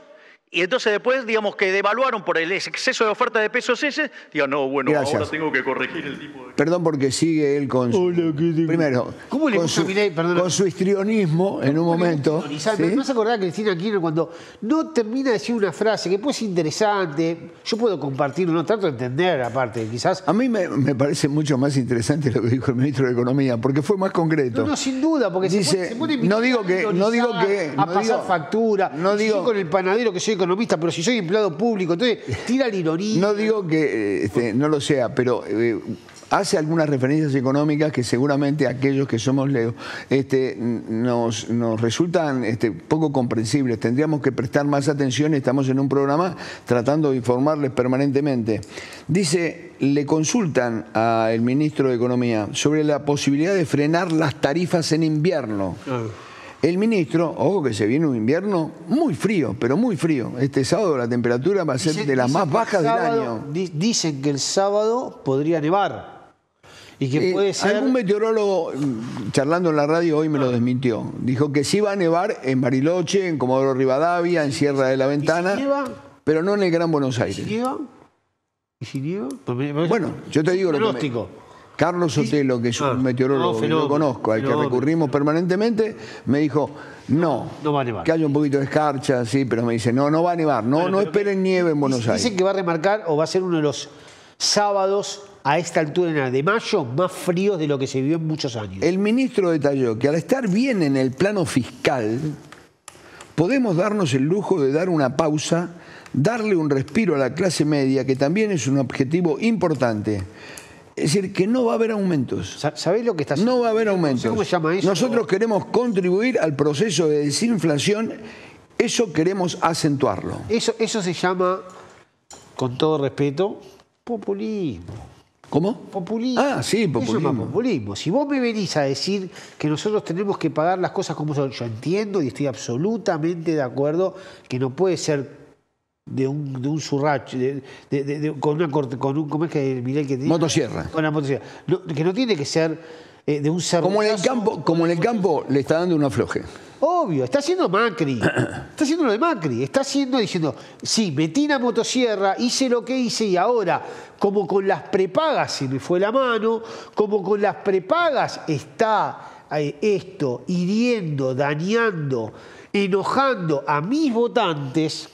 y entonces después, digamos, que devaluaron por el exceso de oferta de pesos ese, digan, no, bueno, gracias. Ahora tengo que corregir el tipo de... Perdón porque sigue él con su, primero, ¿cómo le gusta a Milei? Con su histrionismo en un momento. ¿Sí? Me vas a acordar a Cristina Kirchner cuando no termina de decir una frase que puede ser interesante, yo puedo compartirlo, no trato de entender aparte, quizás... A mí me parece mucho más interesante lo que dijo el ministro de Economía, porque fue más concreto. No, sin duda, porque dice, se pone no digo que a pasar factura, no digo, soy con el panadero que soy economista, pero si soy empleado público, entonces tira la ironía. No digo que no lo sea, pero hace algunas referencias económicas que seguramente aquellos que somos Leo nos resultan poco comprensibles. Tendríamos que prestar más atención. Estamos en un programa tratando de informarles permanentemente. Dice, le consultan al ministro de Economía sobre la posibilidad de frenar las tarifas en invierno. El ministro, ojo que se viene un invierno muy frío, pero muy frío. Este sábado la temperatura va a ser de las más bajas del año. Dicen que el sábado podría nevar. Y que puede ser... Algún meteorólogo, charlando en la radio, hoy me lo desmintió. Dijo que sí va a nevar en Bariloche, en Comodoro Rivadavia, en Sierra de la Ventana, ¿y si nieva? Pero no en el Gran Buenos Aires. ¿Y si nieva? ¿Y si nieva? Bueno, yo te digo lo que Carlos Sotelo, que es un meteorólogo que yo conozco, al que recurrimos permanentemente, me dijo, no va a nevar. Que haya un poquito de escarcha, sí, pero me dice, no va a nevar, no esperen nieve en Buenos Aires. Dicen que va a remarcar, o va a ser uno de los sábados a esta altura de mayo más fríos de lo que se vivió en muchos años. El ministro detalló que al estar bien en el plano fiscal, podemos darnos el lujo de dar una pausa, darle un respiro a la clase media, que también es un objetivo importante. Es decir, que no va a haber aumentos. ¿Sabés lo que está haciendo? No va a haber aumentos. ¿Cómo se llama eso? Nosotros queremos contribuir al proceso de desinflación. Eso queremos acentuarlo. Eso se llama, con todo respeto, populismo. ¿Cómo? Populismo. Ah, sí, populismo. Eso es populismo. Si vos me venís a decir que nosotros tenemos que pagar las cosas como son, yo entiendo y estoy absolutamente de acuerdo que no puede ser de un surracho, ¿cómo es que Milei que dice? Motosierra. Con la motosierra. No, que no tiene que ser de un cerro. Como en el campo le está dando un afloje. Obvio, está haciendo Macri. Está haciendo lo de Macri. Está haciendo diciendo, sí, metí la motosierra, hice lo que hice y ahora, como con las prepagas se me fue la mano, como con las prepagas está esto hiriendo, dañando, enojando a mis votantes,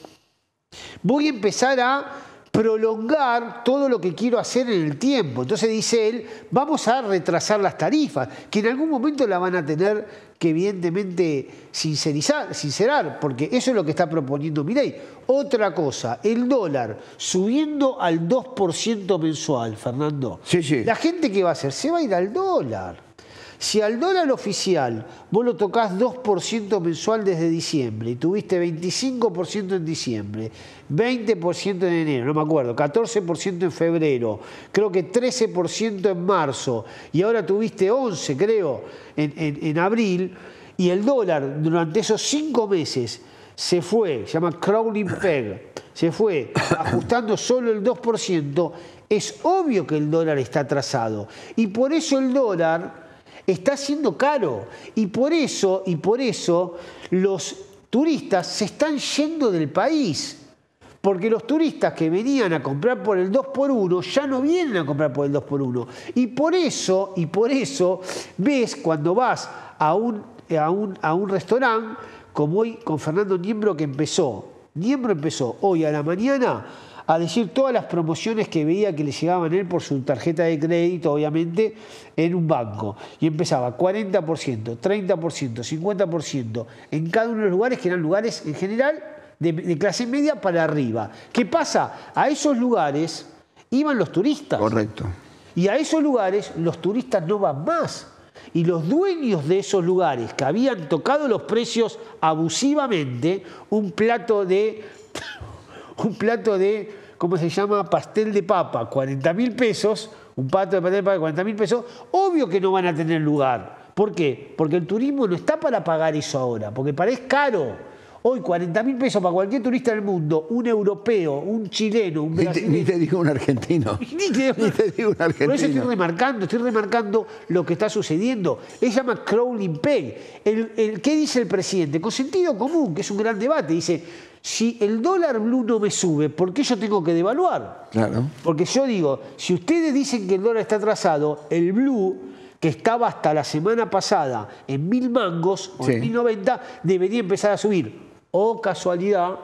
voy a empezar a prolongar todo lo que quiero hacer en el tiempo. Entonces dice él, vamos a retrasar las tarifas, que en algún momento la van a tener que evidentemente sincerar, porque eso es lo que está proponiendo Milei. Otra cosa, el dólar subiendo al 2% mensual, Fernando. Sí. La gente, ¿qué va a hacer? Se va a ir al dólar. Si al dólar oficial vos lo tocás 2% mensual desde diciembre y tuviste 25% en diciembre, 20% en enero, no me acuerdo, 14% en febrero, creo que 13% en marzo y ahora tuviste 11%, creo, en abril, y el dólar durante esos 5 meses se fue, se llama crawling peg, se fue ajustando solo el 2%, es obvio que el dólar está atrasado y por eso el dólar está siendo caro y por eso los turistas se están yendo del país, porque los turistas que venían a comprar por el 2x1 ya no vienen a comprar por el 2x1 y por eso ves cuando vas a un restaurante como hoy con Fernando Niembro, que empezó Niembro empezó hoy a la mañana a decir todas las promociones que veía que le llegaban a él por su tarjeta de crédito, obviamente, en un banco. Y empezaba 40%, 30%, 50% en cada uno de los lugares, que eran lugares en general de clase media para arriba. ¿Qué pasa? A esos lugares iban los turistas. Correcto. Y a esos lugares los turistas no van más. Y los dueños de esos lugares que habían tocado los precios abusivamente, un plato de, ¿cómo se llama? Pastel de papa, 40.000 pesos, un plato de pastel de papa, 40.000 pesos, obvio que no van a tener lugar. ¿Por qué? Porque el turismo no está para pagar eso ahora, porque parece caro. Hoy 40.000 pesos para cualquier turista del mundo, un europeo, un chileno, un brasileño. Ni te digo un argentino. Ni te digo un argentino. Por eso estoy remarcando lo que está sucediendo. Él se llama crawling peg. ¿Qué dice el presidente? Con sentido común, que es un gran debate. Dice, si el dólar blue no me sube, ¿por qué yo tengo que devaluar? Claro. Porque yo digo, si ustedes dicen que el dólar está atrasado, el blue, que estaba hasta la semana pasada en 1.000 mangos o en 1.090, debería empezar a subir. O casualidad,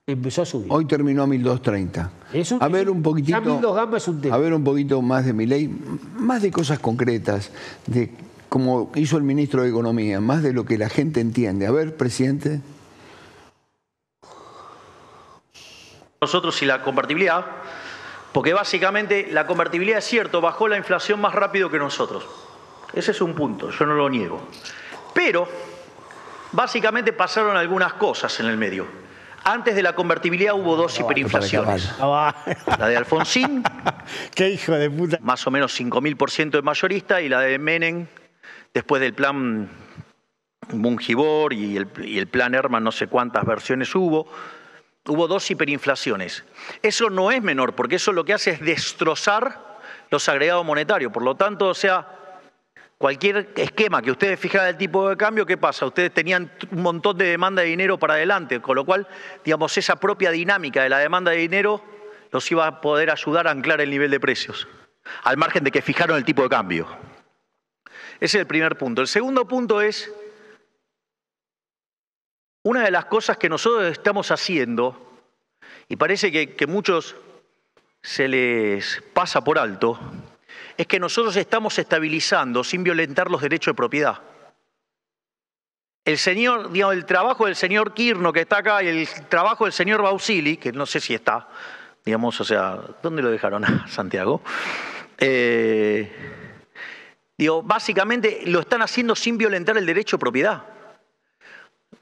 empezó a subir. Hoy terminó a 1.230. A ver un poquitito. Ya 1.200 gambas es un tema. A ver un poquito más de Milei, más de cosas concretas, de como hizo el ministro de Economía, más de lo que la gente entiende. A ver, presidente. Nosotros y la convertibilidad, porque básicamente la convertibilidad, es cierto, bajó la inflación más rápido que nosotros. Ese es un punto, yo no lo niego. Pero básicamente pasaron algunas cosas en el medio. Antes de la convertibilidad hubo dos hiperinflaciones. La de Alfonsín, qué hijo de puta, más o menos 5.000% de mayorista, y la de Menem, después del plan Mungibor y el plan Herman, no sé cuántas versiones hubo. Hubo dos hiperinflaciones. Eso no es menor, porque eso lo que hace es destrozar los agregados monetarios. Por lo tanto, o sea, cualquier esquema que ustedes fijaran del tipo de cambio, ¿qué pasa? Ustedes tenían un montón de demanda de dinero para adelante, con lo cual, digamos, esa propia dinámica de la demanda de dinero los iba a poder ayudar a anclar el nivel de precios, al margen de que fijaron el tipo de cambio. Ese es el primer punto. El segundo punto es, una de las cosas que nosotros estamos haciendo, y parece que muchos se les pasa por alto, es que nosotros estamos estabilizando sin violentar los derechos de propiedad. El trabajo del señor Kirno, que está acá, y el trabajo del señor Bausili, que no sé si está, digamos, o sea, ¿dónde lo dejaron a Santiago? Básicamente lo están haciendo sin violentar el derecho de propiedad.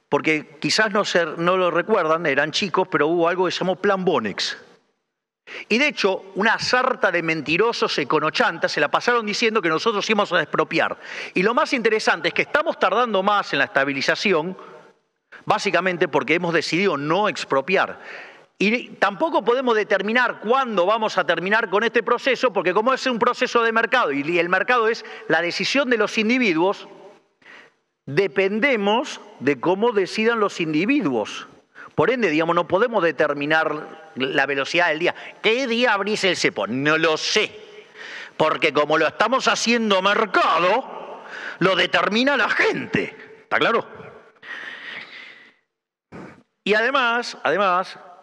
Porque quizás no lo recuerdan, eran chicos, pero hubo algo que se llamó Plan Bonex. Y de hecho, una sarta de mentirosos econochantas se la pasaron diciendo que nosotros íbamos a expropiar. Y lo más interesante es que estamos tardando más en la estabilización, básicamente porque hemos decidido no expropiar. Y tampoco podemos determinar cuándo vamos a terminar con este proceso, porque como es un proceso de mercado y el mercado es la decisión de los individuos, dependemos de cómo decidan los individuos. Por ende, digamos, no podemos determinar la velocidad del día. ¿Qué día abrís el cepo? No lo sé. Porque como lo estamos haciendo mercado, lo determina la gente. ¿Está claro? Y además,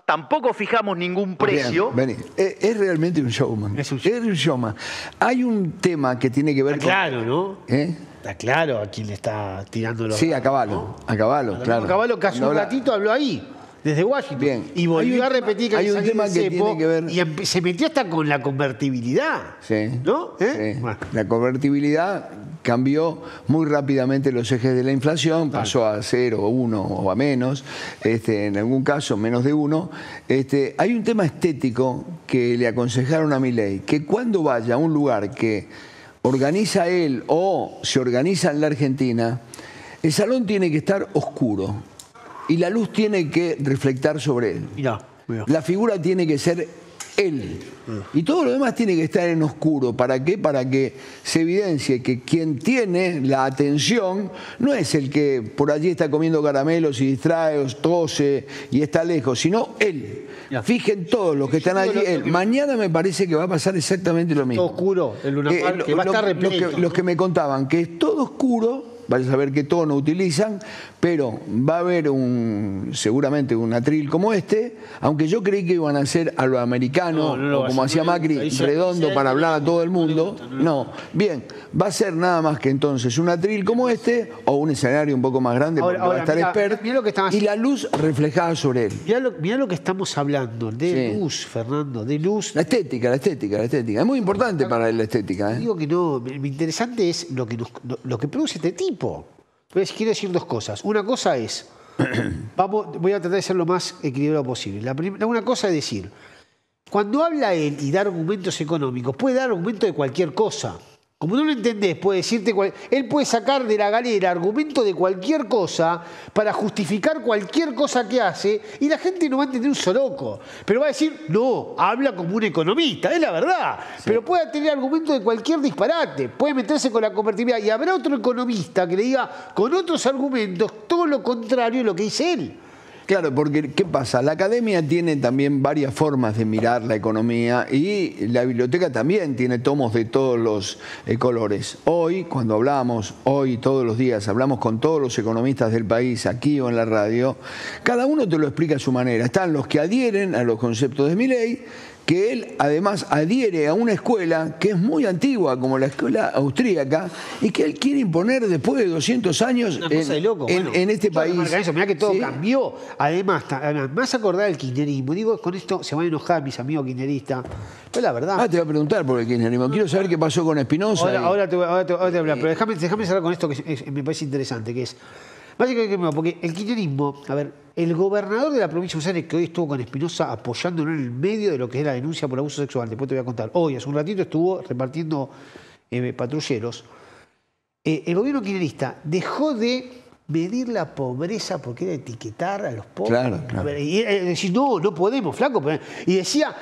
tampoco fijamos ningún precio. Bien, es realmente un showman. Es un showman. Hay un tema que tiene que ver con... Claro, ¿no? Está claro a quién le está tirando los... Sí, a Caballo. ¿No? A Caballo, claro. A Caballo, que hace un ratito habló ahí. Desde Washington. Bien. Y volvió a repetir que hay un tema que tiene que ver... Y se metió hasta con la convertibilidad. Sí. ¿No? Sí. Bueno. La convertibilidad cambió muy rápidamente los ejes de la inflación, pasó a 0, 1 o a menos, en algún caso menos de 1. Hay un tema estético que le aconsejaron a Milei, que cuando vaya a un lugar que organiza él o se organiza en la Argentina, el salón tiene que estar oscuro. Y la luz tiene que reflectar sobre él. Mirá. La figura tiene que ser él. Y todo lo demás tiene que estar en oscuro. ¿Para qué? Para que se evidencie que quien tiene la atención no es el que por allí está comiendo caramelos y distrae, tose y está lejos, sino él. Fijen todos los que están allí. Mañana me parece que va a pasar exactamente lo mismo. Todo oscuro, el Luna Park, que va a estar repleto. Los que me contaban que es todo oscuro. vaya a saber qué tono utilizan, pero va a haber seguramente un atril como este, aunque yo creí que iban a hacer a lo americano, o como hacía Macri, redondo para hablar a todo el mundo. No, bien, va a ser nada más que entonces un atril como este, o un escenario un poco más grande, porque va a estar expert, y la luz reflejada sobre él. Mirá lo que estamos hablando, de luz, Fernando, de luz. La estética. Es muy importante para él la estética. Digo que no, lo interesante es lo que produce este tipo. Entonces, quiero decir dos cosas. Una cosa es, voy a tratar de ser lo más equilibrado posible. Una cosa es decir, cuando habla él y da argumentos económicos, puede dar argumentos de cualquier cosa. Como no lo entendés, puede decirte él puede sacar de la galera argumentos de cualquier cosa para justificar cualquier cosa que hace y la gente no va a entender un soroco. Pero va a decir, no, habla como un economista, es la verdad. Sí. Pero puede tener argumentos de cualquier disparate, puede meterse con la convertibilidad y habrá otro economista que le diga con otros argumentos todo lo contrario de lo que dice él. Claro, porque ¿qué pasa? La academia tiene también varias formas de mirar la economía y la biblioteca también tiene tomos de todos los colores. Hoy, cuando hablamos, todos los días, hablamos con todos los economistas del país, aquí o en la radio, cada uno te lo explica a su manera. Están los que adhieren a los conceptos de Milei, que él además adhiere a una escuela que es muy antigua, como la escuela austríaca, y que él quiere imponer después de 200 años en este país. Mirá que todo cambió. Además, me vas a acordar del kirchnerismo. Digo, con esto se van a enojar mis amigos kirchneristas. Pero la verdad... te voy a preguntar por el kirchnerismo. Quiero saber qué pasó con Espinosa. Ahora te voy a hablar, pero déjame cerrar con esto que me parece interesante, que es... Básicamente, porque el kirchnerismo, a ver, el gobernador de la provincia de Buenos Aires, que hoy estuvo con Espinosa apoyándolo en el medio de lo que es la denuncia por abuso sexual, después te voy a contar, hoy hace un ratito estuvo repartiendo patrulleros, el gobierno kirchnerista dejó de medir la pobreza porque era etiquetar a los pobres. Claro. A ver, y decir, no podemos, flaco. Y decía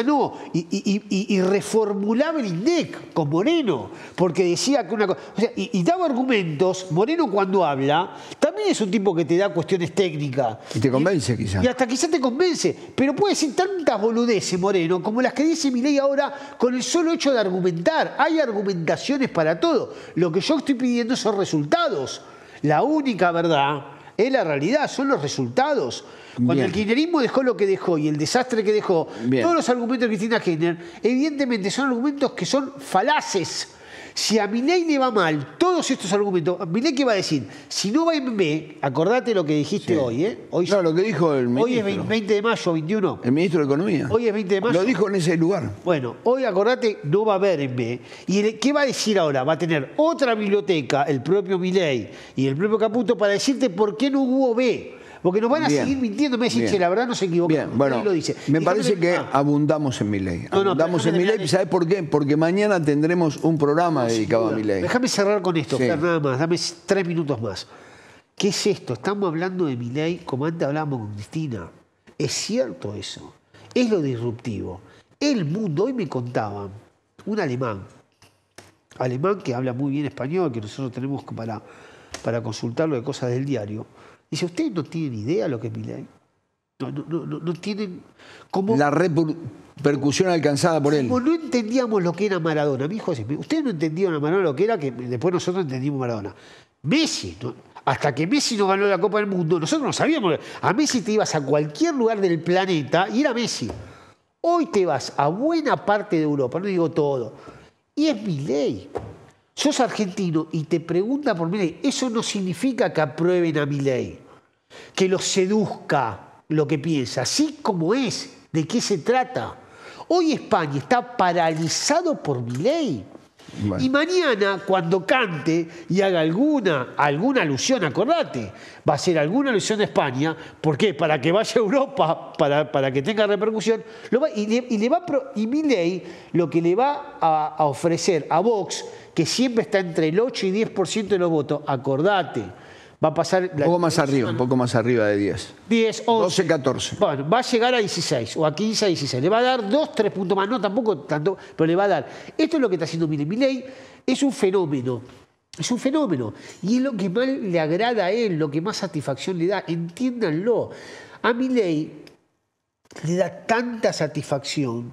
no, y reformulaba el INDEC con Moreno, porque decía que una cosa... O sea, y daba argumentos. Moreno cuando habla, también es un tipo que te da cuestiones técnicas. Y te convence quizás. Y hasta quizás te convence. Pero puede decir tantas boludeces, Moreno, como las que dice Milei ahora con el solo hecho de argumentar. Hay argumentaciones para todo. Lo que yo estoy pidiendo son resultados. La única verdad es la realidad, son los resultados. Cuando el kirchnerismo dejó lo que dejó y el desastre que dejó, todos los argumentos de Cristina Kirchner, evidentemente son argumentos que son falaces. Si a Milei le va mal todos estos argumentos, ¿Milei qué va a decir? Si no va en B, acordate lo que dijiste hoy, ¿eh? Hoy, lo que dijo el ministro. Hoy es 20 de mayo, 21. El ministro de Economía. Hoy es 20 de mayo. Lo dijo en ese lugar. Bueno, hoy acordate, no va a haber en B. ¿Y qué va a decir ahora? Va a tener otra biblioteca, el propio Milei y el propio Caputo, para decirte por qué no hubo B. Porque nos van a seguir mintiendo, me dicen, che, la verdad no se equivocó. Bien, bueno, lo dice. Me parece que abundamos en Milei. Abundamos en Milei, ¿sabes por qué? Porque mañana tendremos un programa dedicado a Milei. Déjame cerrar con esto, nada más, dame 3 minutos más. ¿Qué es esto? Estamos hablando de Milei como antes hablábamos con Cristina. Es cierto eso. Es lo disruptivo. El mundo, hoy me contaban, un alemán que habla muy bien español, que nosotros tenemos para consultarlo de cosas del diario. Dice, ¿ustedes no tienen idea de lo que es Milei? No tienen... Como, la repercusión alcanzada por él. Como no entendíamos lo que era Maradona. Mi hijo dice, ustedes no entendían a Maradona lo que era, que después nosotros entendimos Maradona. Messi, hasta que Messi no ganó la Copa del Mundo, nosotros no sabíamos. A Messi te ibas a cualquier lugar del planeta y era Messi. Hoy te vas a buena parte de Europa, no digo todo, y es Milei. Sos argentino y te preguntan por Milei. Eso no significa que aprueben a Milei, que los seduzca lo que piensa, así como es, de qué se trata. Hoy España está paralizado por Milei. Bueno. Y mañana, cuando cante y haga alguna alusión, acordate, va a ser alguna alusión a España. ¿Por qué? Para que vaya a Europa, para que tenga repercusión. Y Milei lo que le va a ofrecer a Vox, que siempre está entre el 8 y 10% de los votos, acordate, va a pasar... Un poco más arriba de 10. 10, 11. 12, 14. Bueno, va a llegar a 16 o a 15, a 16. Le va a dar 2, 3 puntos más, no tampoco tanto, pero le va a dar. Esto es lo que está haciendo Milei. Milei es un fenómeno. Es un fenómeno. Y es lo que más le agrada a él, lo que más satisfacción le da. Entiéndanlo. A Milei le da tanta satisfacción,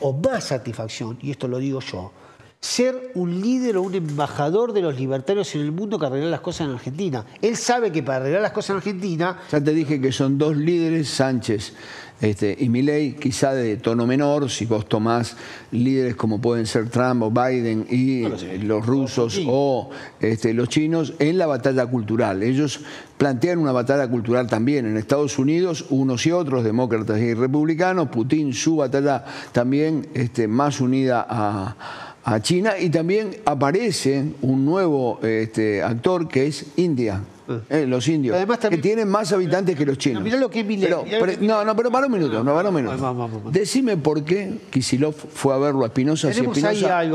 o más satisfacción, y esto lo digo yo, ser un líder o un embajador de los libertarios en el mundo que arreglar las cosas en Argentina. Él sabe que para arreglar las cosas en Argentina... Ya te dije que son dos líderes, Sánchez y Milei, quizá de tono menor, si vos tomás líderes como pueden ser Trump o Biden y los rusos o los chinos, en la batalla cultural. Ellos plantean una batalla cultural también. En Estados Unidos, unos y otros, demócratas y republicanos, Putin, su batalla también más unida a China, y también aparece un nuevo actor que es India. Los indios, además, también, que tienen más habitantes que los chinos. Mirá lo que es Milei. Pero para un minuto, vamos. Decime por qué Kicillof fue a verlo a Espinosa si Espinosa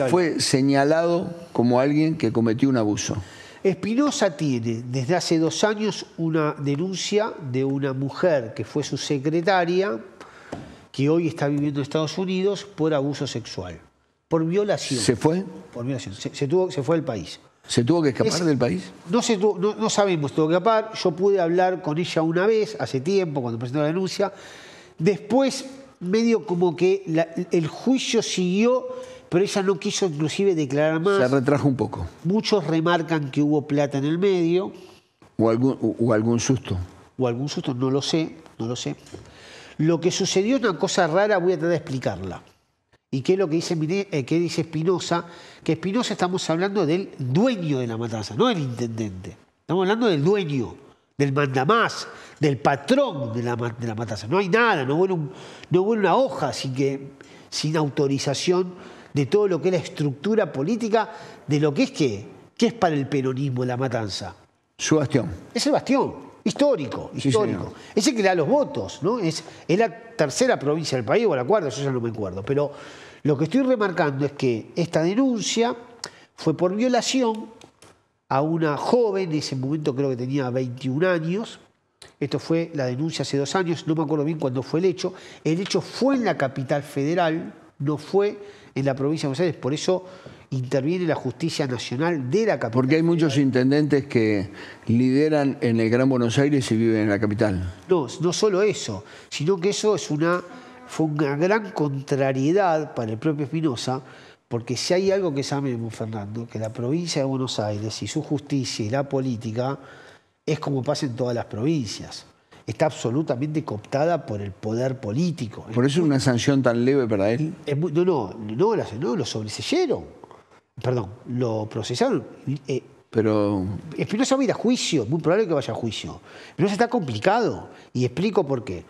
fue señalado como alguien que cometió un abuso. Espinosa tiene desde hace 2 años una denuncia de una mujer que fue su secretaria, que hoy está viviendo en Estados Unidos por abuso sexual, por violación. ¿Se fue? Por violación. Se fue del país. ¿Se tuvo que escapar del país? No sabemos, tuvo que escapar. Yo pude hablar con ella una vez, hace tiempo, cuando presentó la denuncia. Después, medio como que el juicio siguió, pero ella no quiso inclusive declarar más. Se retrajo un poco. Muchos remarcan que hubo plata en el medio. O algún susto. O algún susto, no lo sé. Lo que sucedió es una cosa rara, voy a tratar de explicarla. ¿Y qué es lo que dice Espinosa? Que Espinosa estamos hablando del dueño de la matanza, no del intendente. Estamos hablando del dueño, del mandamás, del patrón de la matanza. No hay nada, no vuela una hoja sin autorización de todo lo que es la estructura política de lo que es ¿qué es para el peronismo la matanza? Su bastión. Es el bastión, histórico. Sí, es el que le da los votos, ¿no? Es la tercera provincia del país o la cuarta, yo ya no me acuerdo, pero lo que estoy remarcando es que esta denuncia fue por violación a una joven, en ese momento creo que tenía 21 años. Esto fue la denuncia hace 2 años, no me acuerdo bien cuándo fue el hecho. El hecho fue en la capital federal, no fue en la provincia de Buenos Aires, por eso interviene la Justicia Nacional de la capital. Porque hay muchos intendentes que lideran en el Gran Buenos Aires y viven en la capital. No solo eso, sino que eso fue una gran contrariedad para el propio Espinosa, porque si hay algo que sabemos, Fernando, que la provincia de Buenos Aires y su justicia y la política es como pasa en todas las provincias. Está absolutamente cooptada por el poder político. ¿Por eso una sanción tan leve para él? No, lo sobreseyeron. Perdón, lo procesaron. Pero Espinosa va a ir a juicio, muy probable que vaya a juicio. Espinosa está complicado, y explico por qué.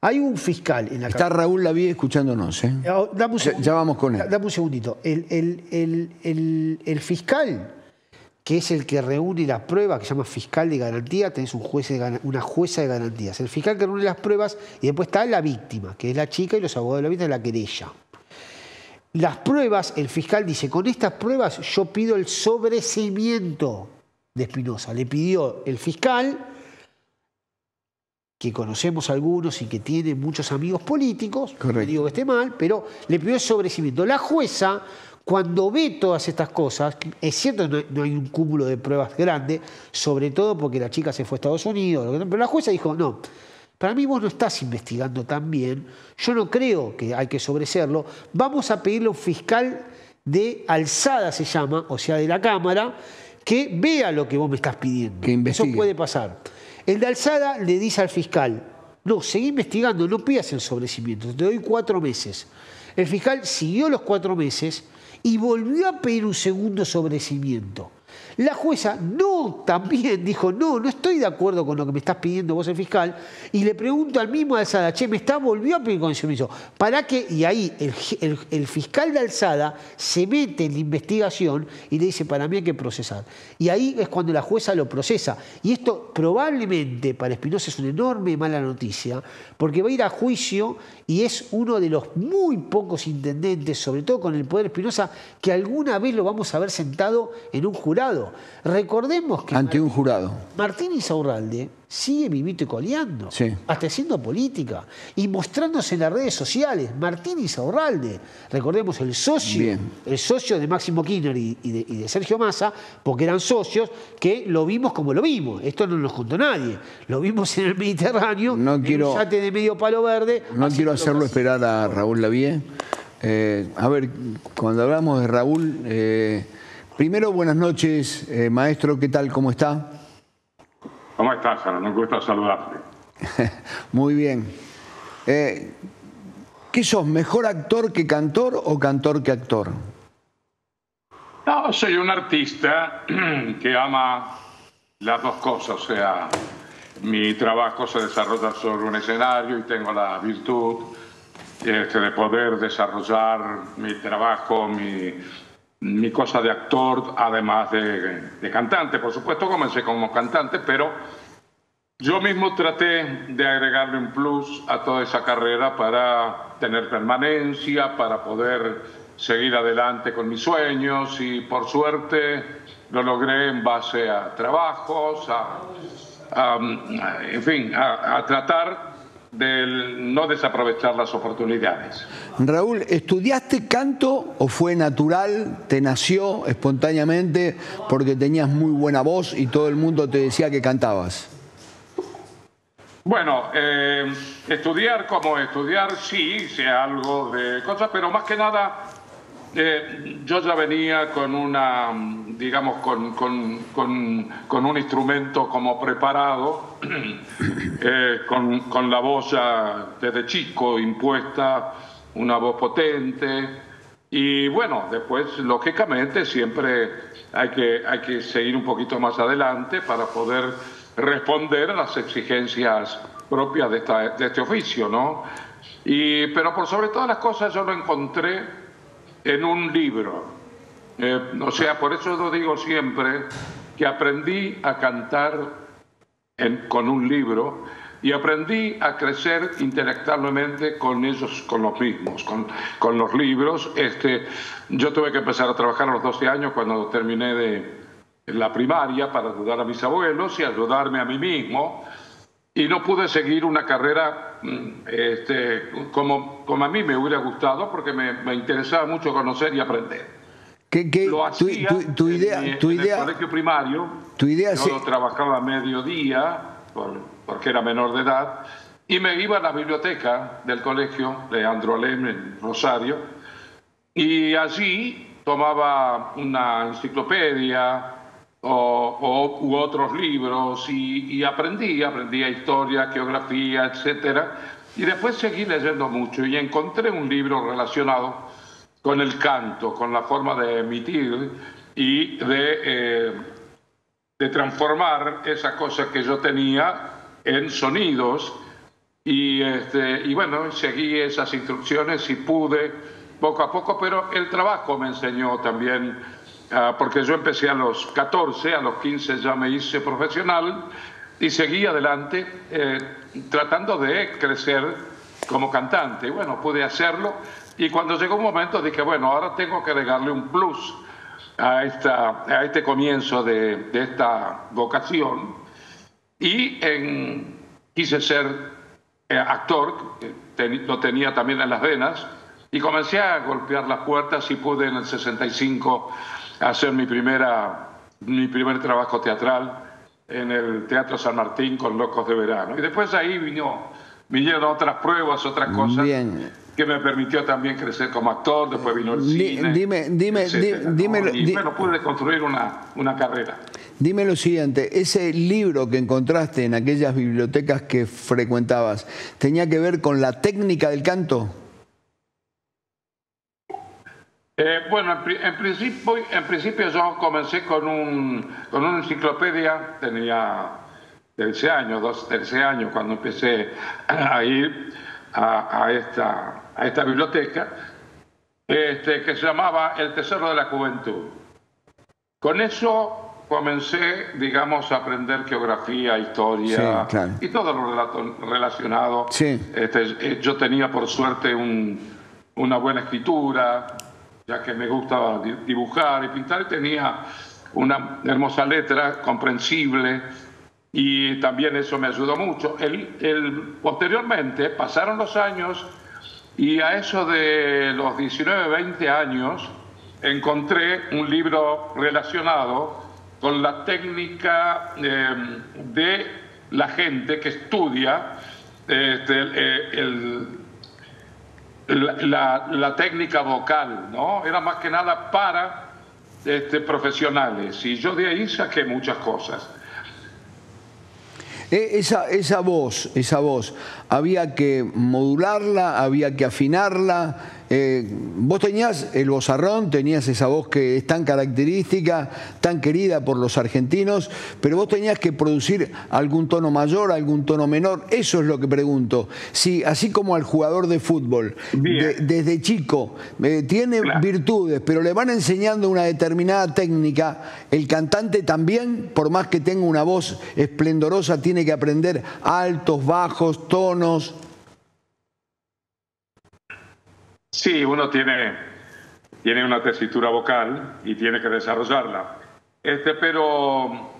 Hay un fiscal en la Está Raúl Lavie escuchándonos, ¿eh? Ya vamos con él. Dame un segundito. El fiscal, que es el que reúne las pruebas, que se llama fiscal de garantía, tenés una jueza de garantías. El fiscal que reúne las pruebas, y después está la víctima, que es la chica, y los abogados de la víctima, la querella. Las pruebas, el fiscal dice, con estas pruebas yo pido el sobreseimiento de Espinosa. Le pidió el fiscal, que conocemos algunos y que tiene muchos amigos políticos, no digo que esté mal, pero le pidió el sobreseimiento. La jueza, cuando ve todas estas cosas, es cierto que no hay un cúmulo de pruebas grande, sobre todo porque la chica se fue a Estados Unidos, pero la jueza dijo, no, para mí vos no estás investigando tan bien, yo no creo que hay que sobreseerlo, vamos a pedirle a un fiscal de alzada, se llama, o sea, de la Cámara, que vea lo que vos me estás pidiendo. Que investigue. Eso puede pasar. El de alzada le dice al fiscal, no, seguí investigando, no pidas el sobreseimiento, te doy 4 meses. El fiscal siguió los 4 meses y volvió a pedir un segundo sobreseimiento. La jueza también dijo, no estoy de acuerdo con lo que me estás pidiendo vos, el fiscal, y le pregunto al mismo de Alzada, volvió a pedir consentimiento. ¿Para qué? Y ahí el fiscal de Alzada se mete en la investigación y le dice, para mí hay que procesar. Y ahí es cuando la jueza lo procesa. Y esto probablemente para Espinosa es una enorme mala noticia, porque va a ir a juicio y es uno de los muy pocos intendentes, sobre todo con el poder Espinosa, que alguna vez lo vamos a ver sentado en un jurado. Recordemos que ante un jurado. Martín Insaurralde sigue vivito y coleando, hasta haciendo política y mostrándose en las redes sociales. Martín Insaurralde, recordemos el socio de Máximo Kirchner y de Sergio Massa, porque eran socios que lo vimos como lo vimos. Esto no nos contó nadie. Lo vimos en el Mediterráneo, en un yate de medio palo verde. No quiero hacerlo esperar a Raúl Lavie. A ver, cuando hablamos de Raúl, primero buenas noches, maestro, ¿qué tal? ¿Cómo está? ¿Cómo estás, Ana? Me gusta saludarte. Muy bien. ¿Qué sos, mejor actor que cantor o cantor que actor? No, soy un artista que ama las dos cosas, o sea, mi trabajo se desarrolla sobre un escenario y tengo la virtud de poder desarrollar mi trabajo, mi cosa de actor, además de cantante. Por supuesto, comencé como cantante, pero yo mismo traté de agregarle un plus a toda esa carrera para tener permanencia, para poder seguir adelante con mis sueños, y por suerte lo logré en base a trabajos, en fin, a tratar de no desaprovechar las oportunidades. Raúl, ¿estudiaste canto o fue natural, te nació espontáneamente porque tenías muy buena voz y todo el mundo te decía que cantabas? Bueno, estudiar como estudiar, sí, hice algo de cosas, pero más que nada yo ya venía con una, digamos, con un instrumento como preparado, con la voz ya desde chico impuesta, una voz potente. Y bueno, después, lógicamente, siempre hay que seguir un poquito más adelante para poder responder a las exigencias propias de este oficio, ¿no? Pero por sobre todas las cosas yo lo encontré en un libro. O sea, por eso lo digo siempre, que aprendí a cantar con un libro y aprendí a crecer intelectualmente con ellos, con los mismos, con los libros. Yo tuve que empezar a trabajar a los 12 años cuando terminé de la primaria para ayudar a mis abuelos y ayudarme a mí mismo, y no pude seguir una carrera como a mí me hubiera gustado, porque me interesaba mucho conocer y aprender. Lo hacía en el colegio primario. Yo trabajaba a mediodía porque era menor de edad y me iba a la biblioteca del colegio Leandro Alem en Rosario, y allí tomaba una enciclopedia u otros libros y aprendía historia, geografía, etcétera, y después seguí leyendo mucho y encontré un libro relacionado con el canto, con la forma de emitir y de transformar esa cosa que yo tenía en sonidos, y bueno, seguí esas instrucciones y pude poco a poco, pero el trabajo me enseñó también. Porque yo empecé a los 14, a los 15 ya me hice profesional y seguí adelante tratando de crecer como cantante. Y bueno, pude hacerlo, y cuando llegó un momento dije, bueno, ahora tengo que agregarle un plus a este comienzo de esta vocación, y quise ser actor, lo tenía también en las venas, y comencé a golpear las puertas y pude en el 65 hacer mi primer trabajo teatral en el Teatro San Martín con Locos de Verano. Y después ahí vinieron otras pruebas, otras cosas. Bien. Que me permitió también crecer como actor. Después vino el cine. Bueno, pude construir una carrera. Dime lo siguiente, ese libro que encontraste en aquellas bibliotecas que frecuentabas, ¿tenía que ver con la técnica del canto? Bueno, en principio yo comencé con una enciclopedia. Tenía 13 años cuando empecé a ir a esta biblioteca, que se llamaba El Tesoro de la Juventud. Con eso comencé, digamos, a aprender geografía, historia, sí, claro, y todo lo relacionado. Sí. Yo tenía, por suerte, una buena escritura, ya que me gustaba dibujar y pintar, y tenía una hermosa letra comprensible, y también eso me ayudó mucho. Posteriormente pasaron los años, y a eso de los 19, 20 años encontré un libro relacionado con la técnica de la gente que estudia la técnica vocal, ¿no? Era más que nada para profesionales, y yo de ahí saqué muchas cosas. Esa voz, había que modularla, había que afinarla. Vos tenías el vozarrón, tenías esa voz que es tan característica, tan querida por los argentinos, pero vos tenías que producir algún tono mayor, algún tono menor. Eso es lo que pregunto. Si así como al jugador de fútbol, desde chico, tiene virtudes, pero le van enseñando una determinada técnica, el cantante también, por más que tenga una voz esplendorosa, tiene que aprender altos, bajos, tonos. Sí, uno tiene una tesitura vocal y tiene que desarrollarla. Pero,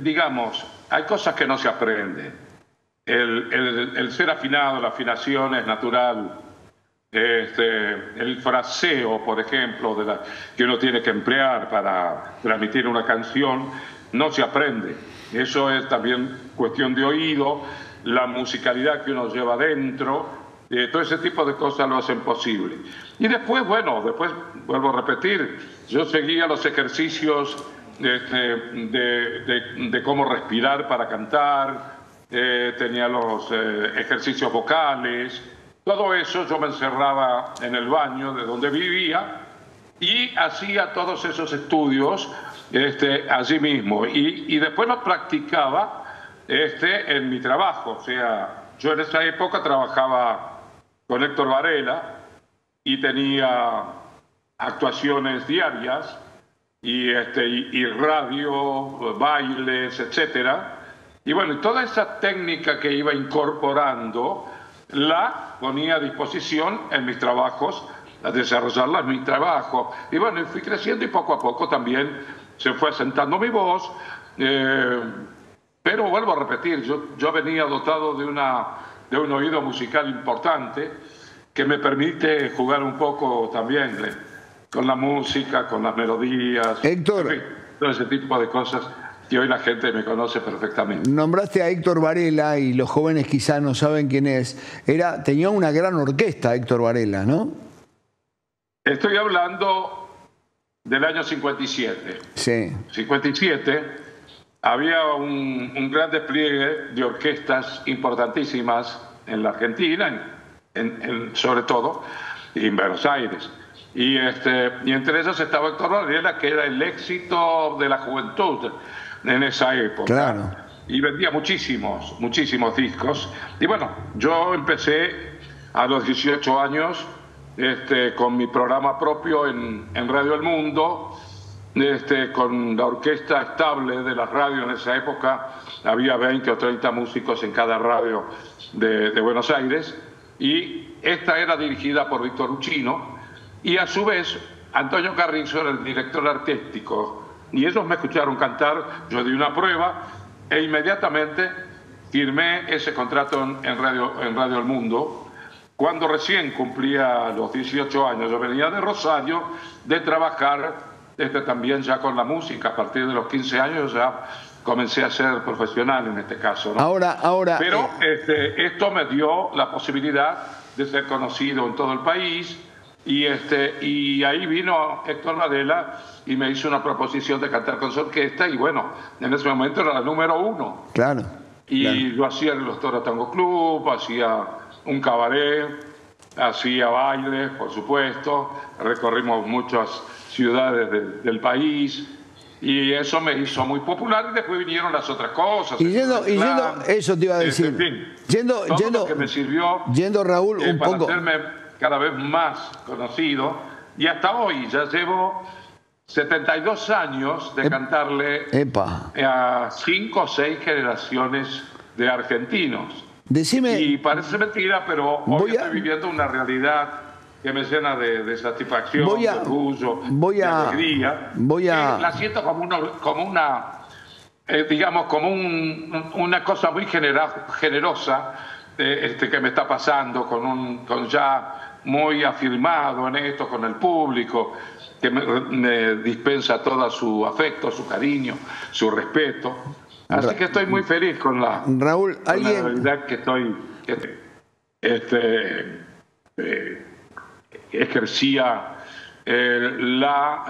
digamos, hay cosas que no se aprenden. El ser afinado, la afinación es natural. El fraseo, por ejemplo, que uno tiene que emplear para transmitir una canción, no se aprende. Eso es también cuestión de oído, la musicalidad que uno lleva dentro. Todo ese tipo de cosas lo hacen posible. Y después, bueno, vuelvo a repetir, yo seguía los ejercicios de cómo respirar para cantar, tenía los ejercicios vocales, todo eso yo me encerraba en el baño de donde vivía y hacía todos esos estudios allí mismo. Y después los practicaba en mi trabajo. O sea, yo en esa época trabajaba con Héctor Varela y tenía actuaciones diarias y radio, bailes, etcétera. Y bueno, toda esa técnica que iba incorporando la ponía a disposición en mis trabajos, a desarrollarla en mi trabajo. Y bueno, fui creciendo y poco a poco también se fue asentando mi voz. Pero vuelvo a repetir, yo venía dotado de un oído musical importante que me permite jugar un poco también con la música, con las melodías, Héctor, en fin, todo ese tipo de cosas que hoy la gente me conoce perfectamente. Nombraste a Héctor Varela y los jóvenes quizás no saben quién es. Tenía una gran orquesta Héctor Varela, ¿no? Estoy hablando del año 57. Sí. 57. Había un gran despliegue de orquestas importantísimas en la Argentina, sobre todo, y en Buenos Aires. Y entre ellas estaba Héctor Varela, que era el éxito de la juventud en esa época. Claro. Y vendía muchísimos discos. Y bueno, yo empecé a los 18 años con mi programa propio en Radio El Mundo, con la orquesta estable de las radios. En esa época había 20 o 30 músicos en cada radio de Buenos Aires, y esta era dirigida por Víctor Uchino, y a su vez Antonio Carrizo era el director artístico, y ellos me escucharon cantar. Yo di una prueba e inmediatamente firmé ese contrato en Radio El Mundo, cuando recién cumplía los 18 años. Yo venía de Rosario de trabajar también ya con la música. A partir de los 15 años ya comencé a ser profesional en este caso, ¿no? Ahora, pero esto me dio la posibilidad de ser conocido en todo el país, y ahí vino Héctor Varela y me hizo una proposición de cantar con su orquesta, y bueno, en ese momento era la número 1. Claro. Y lo hacía en los Toros Tango Club, hacía un cabaret, hacía bailes, por supuesto, recorrimos muchas ciudades del país, y eso me hizo muy popular. Y después vinieron las otras cosas. Eso te iba a decir. En fin, todo lo que me sirvió Raúl, para hacerme cada vez más conocido. Y hasta hoy ya llevo 72 años de cantarle a 5 o 6 generaciones de argentinos. Y parece mentira, pero hoy estoy viviendo una realidad que me llena de satisfacción, de orgullo, de alegría. La siento como una cosa muy generosa que me está pasando, con ya muy afirmado en esto, con el público, que me dispensa todo su afecto, su cariño, su respeto. Así que estoy muy feliz con la realidad que estoy ejercía la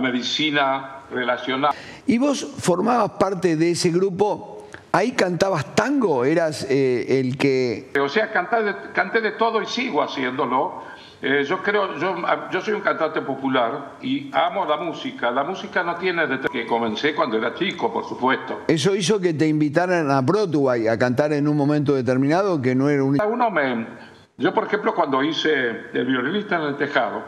medicina relacionada. ¿Y vos formabas parte de ese grupo? ¿Ahí cantabas tango? ¿Eras el que...? O sea, canté de todo y sigo haciéndolo. Yo soy un cantante popular y amo la música. La música no tiene desde que comencé cuando era chico, por supuesto. ¿Eso hizo que te invitaran a Broadway a cantar en un momento determinado que no era un...? Yo, por ejemplo, cuando hice El violinista en el tejado,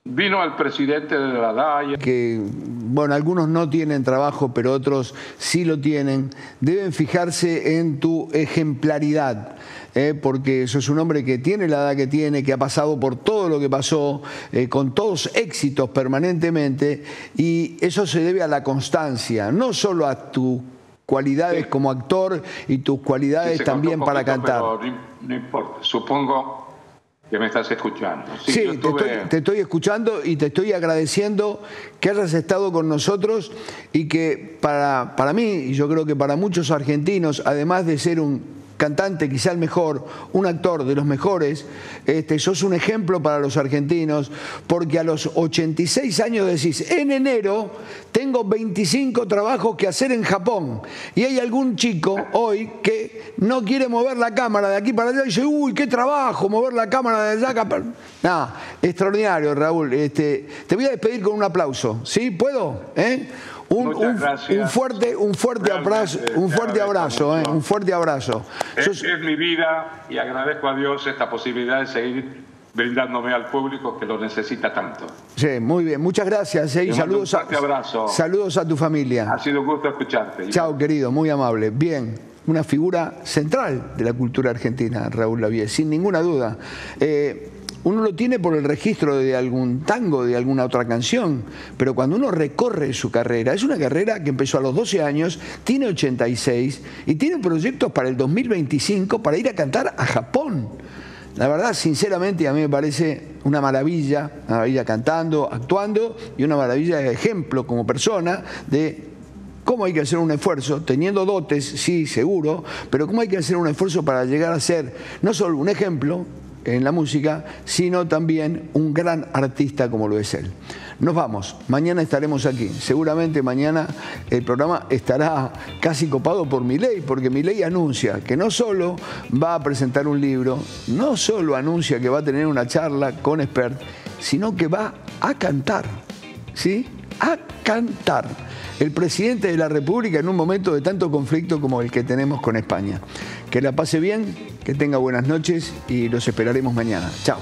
vino el presidente de la DAIA. Que, bueno, algunos no tienen trabajo, pero otros sí lo tienen. Deben fijarse en tu ejemplaridad, porque sos un hombre que tiene la edad que tiene, que ha pasado por todo lo que pasó, con todos éxitos permanentemente, y eso se debe a la constancia, no solo a tus cualidades como actor y tus cualidades también para cantar. Pero no importa, supongo que me estás escuchando. Sí, te estoy escuchando y te estoy agradeciendo que hayas estado con nosotros y que para mí, y yo creo que para muchos argentinos, además de ser un cantante, quizá el mejor, un actor de los mejores, sos un ejemplo para los argentinos, porque a los 86 años decís, en enero tengo 25 trabajos que hacer en Japón, y hay algún chico hoy que no quiere mover la cámara de aquí para allá y dice, uy, qué trabajo mover la cámara de allá. No, extraordinario, Raúl. Te voy a despedir con un aplauso, ¿sí? ¿Puedo? Un fuerte abrazo. Es mi vida y agradezco a Dios esta posibilidad de seguir brindándome al público que lo necesita tanto. Sí, muy bien. Muchas gracias. Y saludos a tu familia. Ha sido un gusto escucharte. Chao, querido. Muy amable. Bien. Una figura central de la cultura argentina, Raúl Lavie, sin ninguna duda. Uno lo tiene por el registro de algún tango, de alguna otra canción, pero cuando uno recorre su carrera, es una carrera que empezó a los 12 años, tiene 86 y tiene proyectos para el 2025 para ir a cantar a Japón. La verdad, sinceramente, a mí me parece una maravilla cantando, actuando y una maravilla de ejemplo como persona de cómo hay que hacer un esfuerzo, teniendo dotes, sí, seguro, pero cómo hay que hacer un esfuerzo para llegar a ser no solo un ejemplo en la música, sino también un gran artista como lo es él. Nos vamos, mañana estaremos aquí. Seguramente mañana el programa estará casi copado por Milei, porque Milei anuncia que no solo va a presentar un libro, no solo anuncia que va a tener una charla con expert, sino que va a cantar, ¿sí? A cantar. El presidente de la República en un momento de tanto conflicto como el que tenemos con España. Que la pase bien, que tenga buenas noches y los esperaremos mañana. Chao.